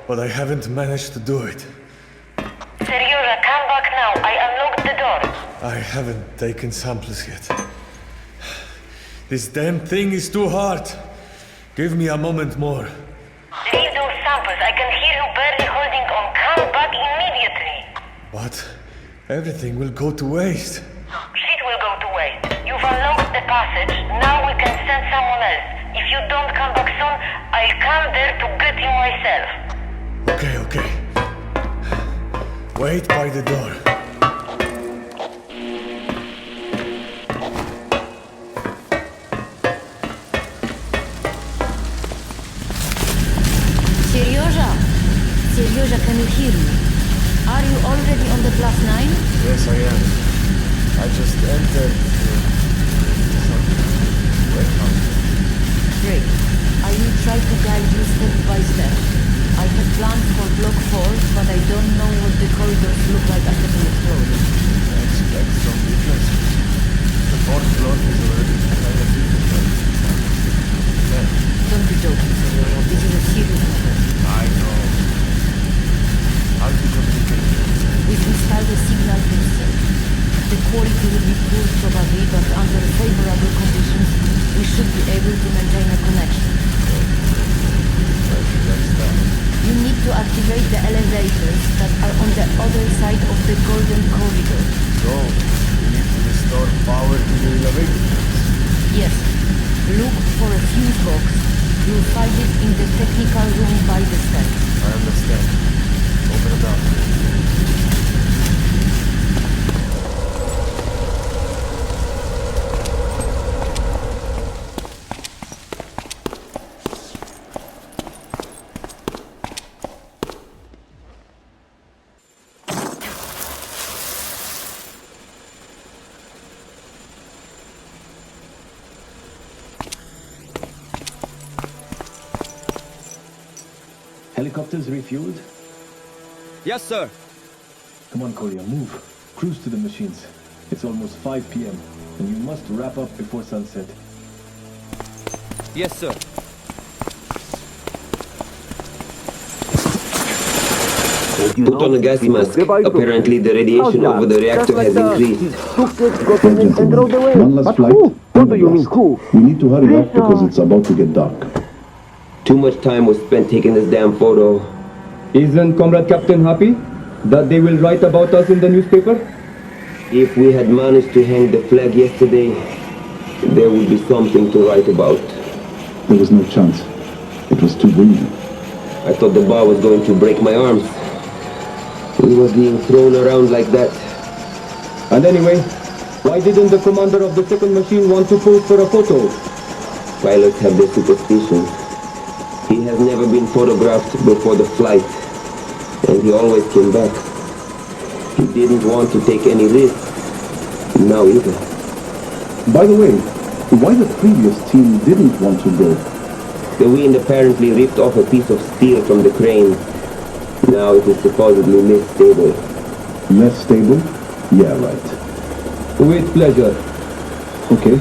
But I haven't managed to do it. Seryoja, come back now. I unlocked the door. I haven't taken samples yet. This damn thing is too hard. Give me a moment more. Leave those samples. I can hear you barely holding on. Come back immediately. But everything will go to waste. Shit will go to waste. You've unlocked the passage. Now we can send someone else. If you don't come back soon, I'll come there to get you myself. Okay. Wait by the door. Seryoja, can you hear me? Are you already on the +9? Yes, I am. I just entered Great. I will try to guide you step by step. I had planned for Block 4, but I don't know what the corridors look like after the explosion. I expect some differences. The fourth floor is already kind of difficult. Yeah. Don't be joking, Seryoja. This is a serious matter. I know. How do you communicate? We've installed a signal booster. The quality will be poor probably, but under favorable conditions, we should be able to maintain a connection. Where should I start? You need to activate the elevators that are on the other side of the golden corridor. So, we need to restore power to the elevator. Yes. Look for a fuse box. You'll find it in the technical room by the steps. I understand. Open it up. Helicopters refueled? Yes, sir. Come on, Kolya, move. Cruise to the machines. It's almost 5 p.m. and you must wrap up before sunset. Yes, sir. Put on a gas mask. Apparently the radiation over the reactor has increased. One last flight. What do you mean, who? We need to hurry up because it's about to get dark. Too much time was spent taking this damn photo. Isn't Comrade Captain happy that they will write about us in the newspaper? If we had managed to hang the flag yesterday, there would be something to write about. There was no chance. It was too windy. I thought the bar was going to break my arms. We were being thrown around like that. And anyway, why didn't the commander of the second machine want to pose for a photo? Pilots have their superstitions. He has never been photographed before the flight, and he always came back. He didn't want to take any risks, now either. By the way, why the previous team didn't want to go? The wind apparently ripped off a piece of steel from the crane. Now it is supposedly less stable. Less stable? Yeah, right. With pleasure. Okay,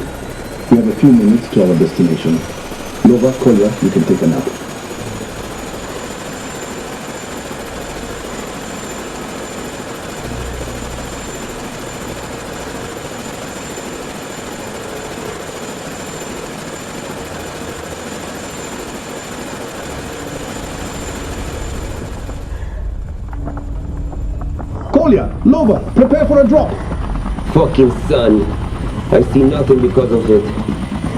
we have a few minutes to our destination. Nova, Kolya, you can take a nap. Kolya, Nova, prepare for a drop. fucking sun. I see nothing because of it.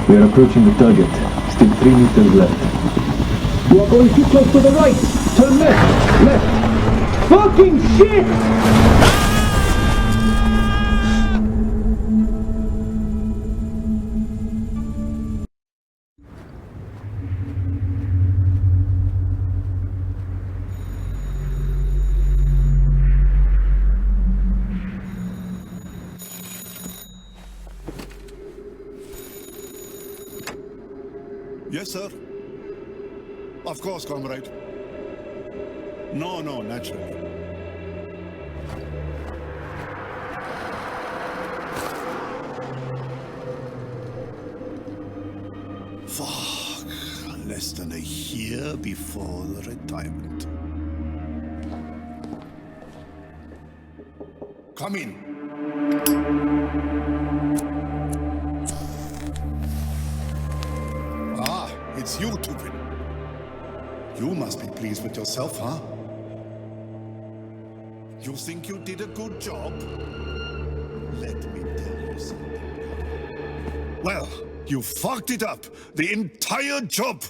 We are approaching the target. Still 3 meters left. You are going too close to the right. Turn left. Left. Fucking shit! Yes, sir. Of course, comrade. No, naturally. Fuck. Less than a year before the retirement. Come in. Ah, it's you, Tupin. You must be pleased with yourself, huh? You think you did a good job? Let me tell you something. Well, you fucked it up. The entire job.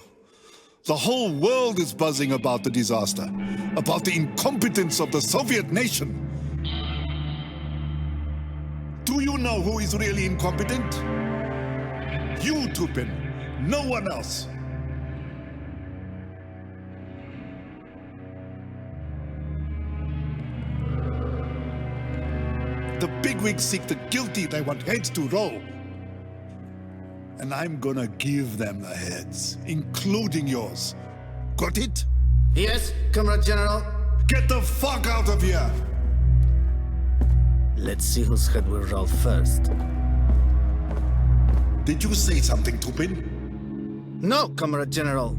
The whole world is buzzing about the disaster. About the incompetence of the Soviet nation. Do you know who is really incompetent? You, Tupin. No one else. The bigwigs seek the guilty, they want heads to roll. And I'm gonna give them the heads, including yours. Got it? Yes, Comrade General. Get the fuck out of here! Let's see whose head will roll first. Did you say something, Tupin? No, Comrade General.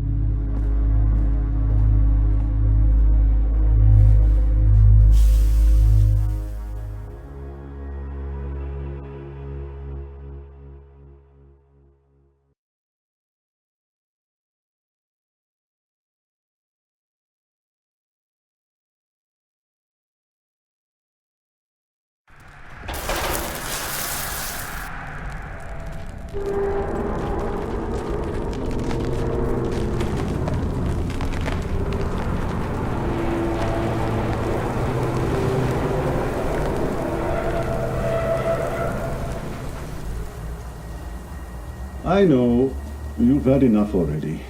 I know. You've had enough already.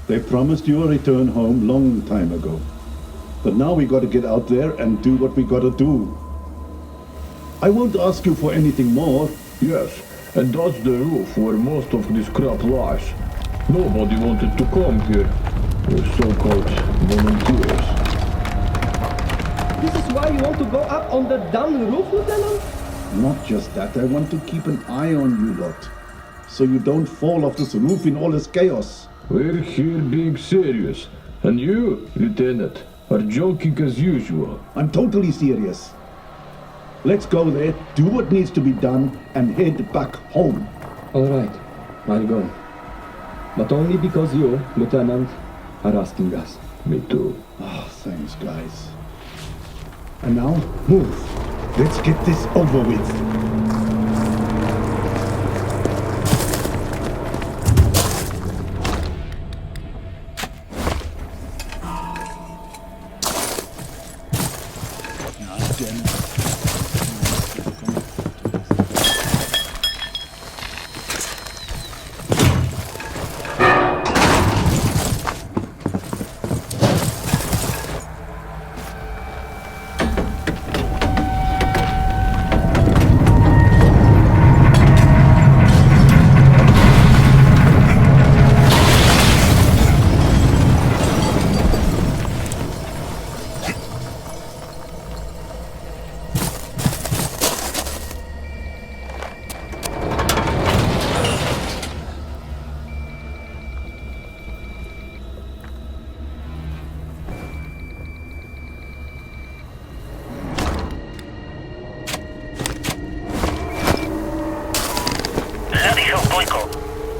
They promised you a return home long time ago. But now we gotta get out there and do what we gotta do. I won't ask you for anything more. Yes, and that's the roof where most of this crap lies. Nobody wanted to come here. The so-called volunteers. This is why you want to go up on the down roof, Lieutenant? Not just that, I want to keep an eye on you lot. So you don't fall off this roof in all this chaos. We're here being serious. And you, Lieutenant, are joking as usual. I'm totally serious. Let's go there, do what needs to be done, and head back home. All right, I'll go. But only because you, Lieutenant, are asking us. Me too. Ah, thanks, guys. And now, move. Let's get this over with.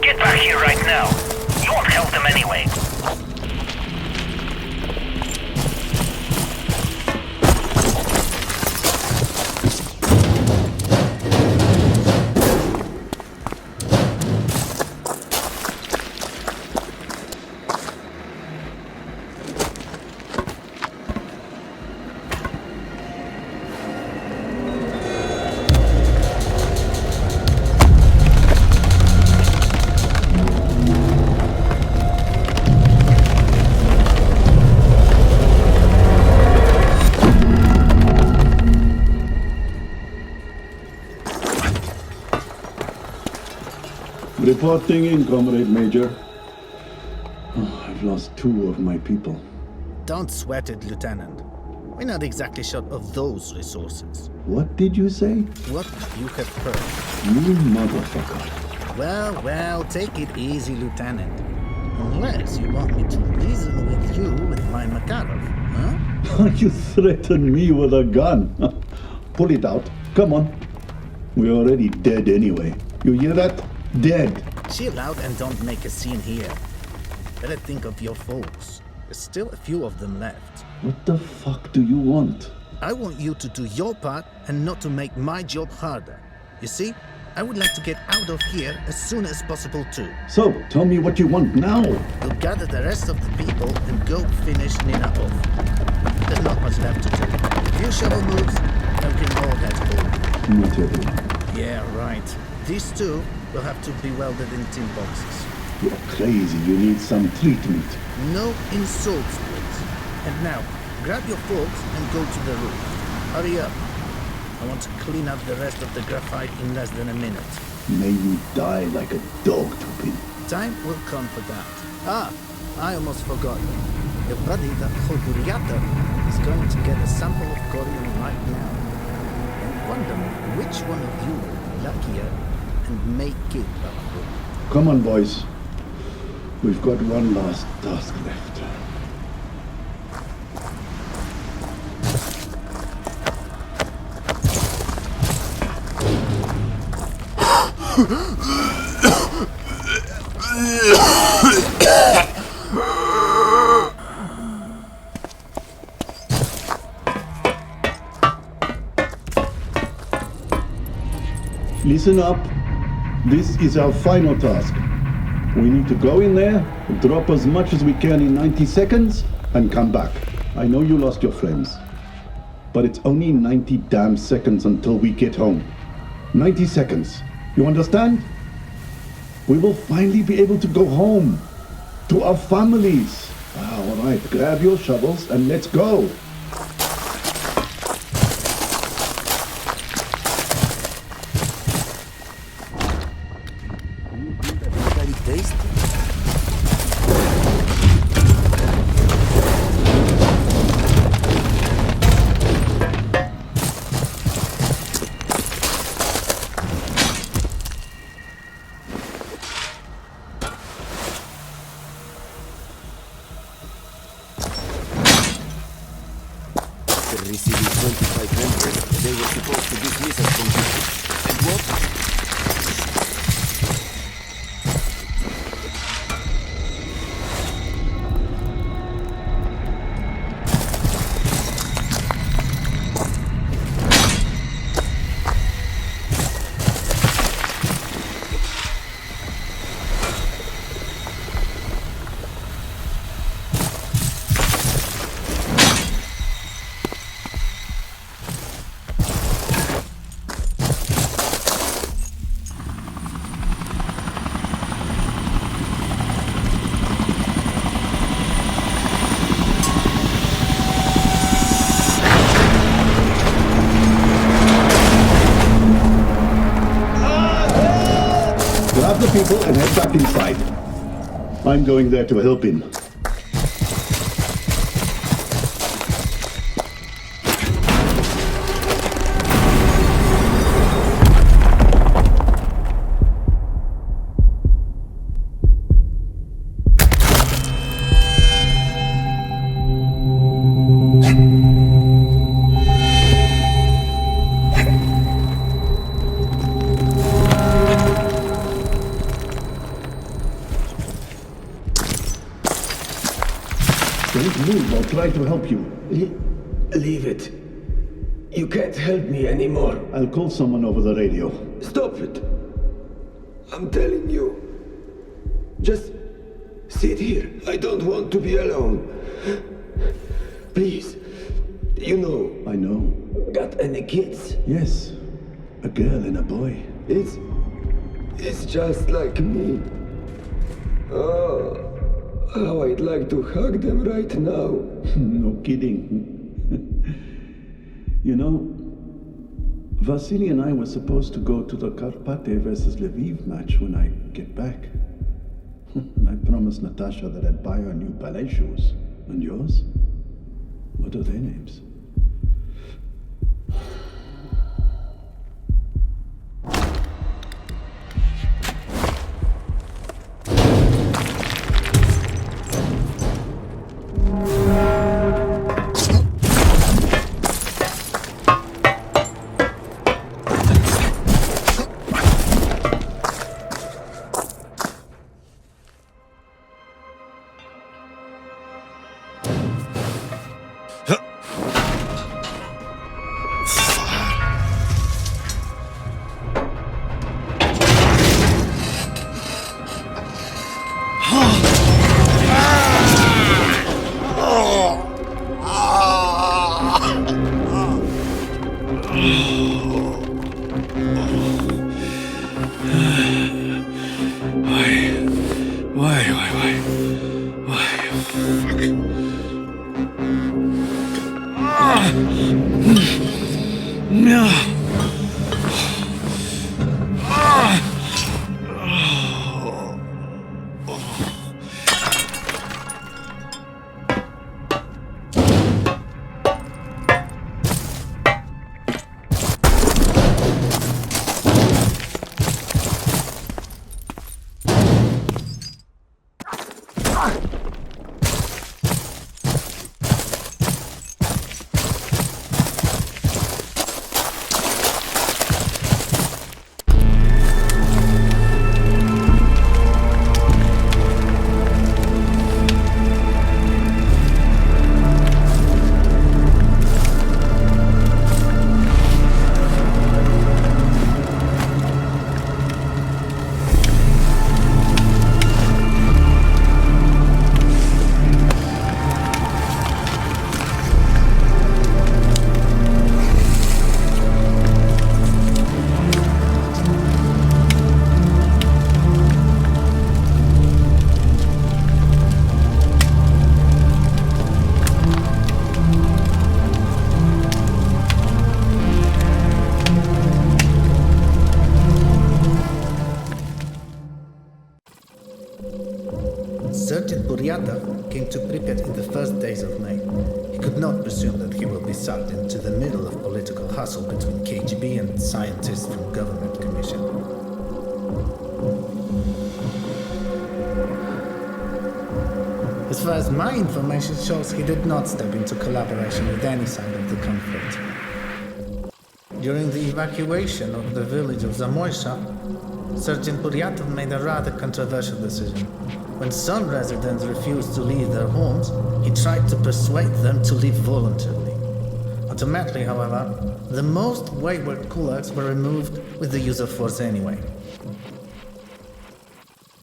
Get back here right now. You won't help them anyway. Reporting in, Comrade Major. Oh, I've lost 2 of my people. Don't sweat it, Lieutenant. We're not exactly short of those resources. What did you say? What you have heard. You motherfucker. Well, take it easy, Lieutenant. Unless you want me to reason with you with my Makarov, huh? You threaten me with a gun. Pull it out. Come on. We're already dead anyway. You hear that? Dead. Chill out and don't make a scene here. Better think of your folks. There's still a few of them left. What the fuck do you want? I want you to do your part and not to make my job harder. You see, I would like to get out of here as soon as possible too. So, tell me what you want now. To gather the rest of the people and go finish Nina off. There's not much left to do. A few shovel moves, and we can all get home. Not everyone. Yeah, right. These 2 will have to be welded in tin boxes. You're crazy. You need some treatment. No insults, please. And now, grab your folks and go to the roof. Hurry up. I want to clean up the rest of the graphite in less than a minute. May you die like a dog, Tupin. Time will come for that. I almost forgot. Your buddy, the Choduriata, is going to get a sample of corium right now. I wonder which one of you will be luckier and make it back home. Come on, boys. We've got one last task left. Listen up. This is our final task. We need to go in there, drop as much as we can in 90 seconds, and come back. I know you lost your friends, but it's only 90 damn seconds until we get home. 90 seconds. You understand? We will finally be able to go home. To our families. All right, grab your shovels and let's go. Receiving 2,500, they were supposed to dismiss us from duty. And what? Grab the people and head back inside. I'm going there to help him. Don't move, I'll try to help you. Leave it. You can't help me anymore. I'll call someone over the radio. Stop it. I'm telling you. Just sit here. I don't want to be alone. Please. You know. I know. Got any kids? Yes. A girl and a boy. It's just like me. Oh. How I'd like to hug them right now. No kidding. You know, Vasily and I were supposed to go to the Karpate versus Lviv match when I get back. I promised Natasha that I'd buy her new ballet shoes. And yours? What are their names? Sergeant Buryatov came to Pripyat in the first days of May. He could not presume that he will be sucked into the middle of political hustle between KGB and scientists from Government Commission. As far as my information shows, he did not step into collaboration with any side of the conflict. During the evacuation of the village of Zamoysha, Sergeant Buryatov made a rather controversial decision. When some residents refused to leave their homes, he tried to persuade them to leave voluntarily. Ultimately, however, the most wayward kulaks were removed with the use of force anyway.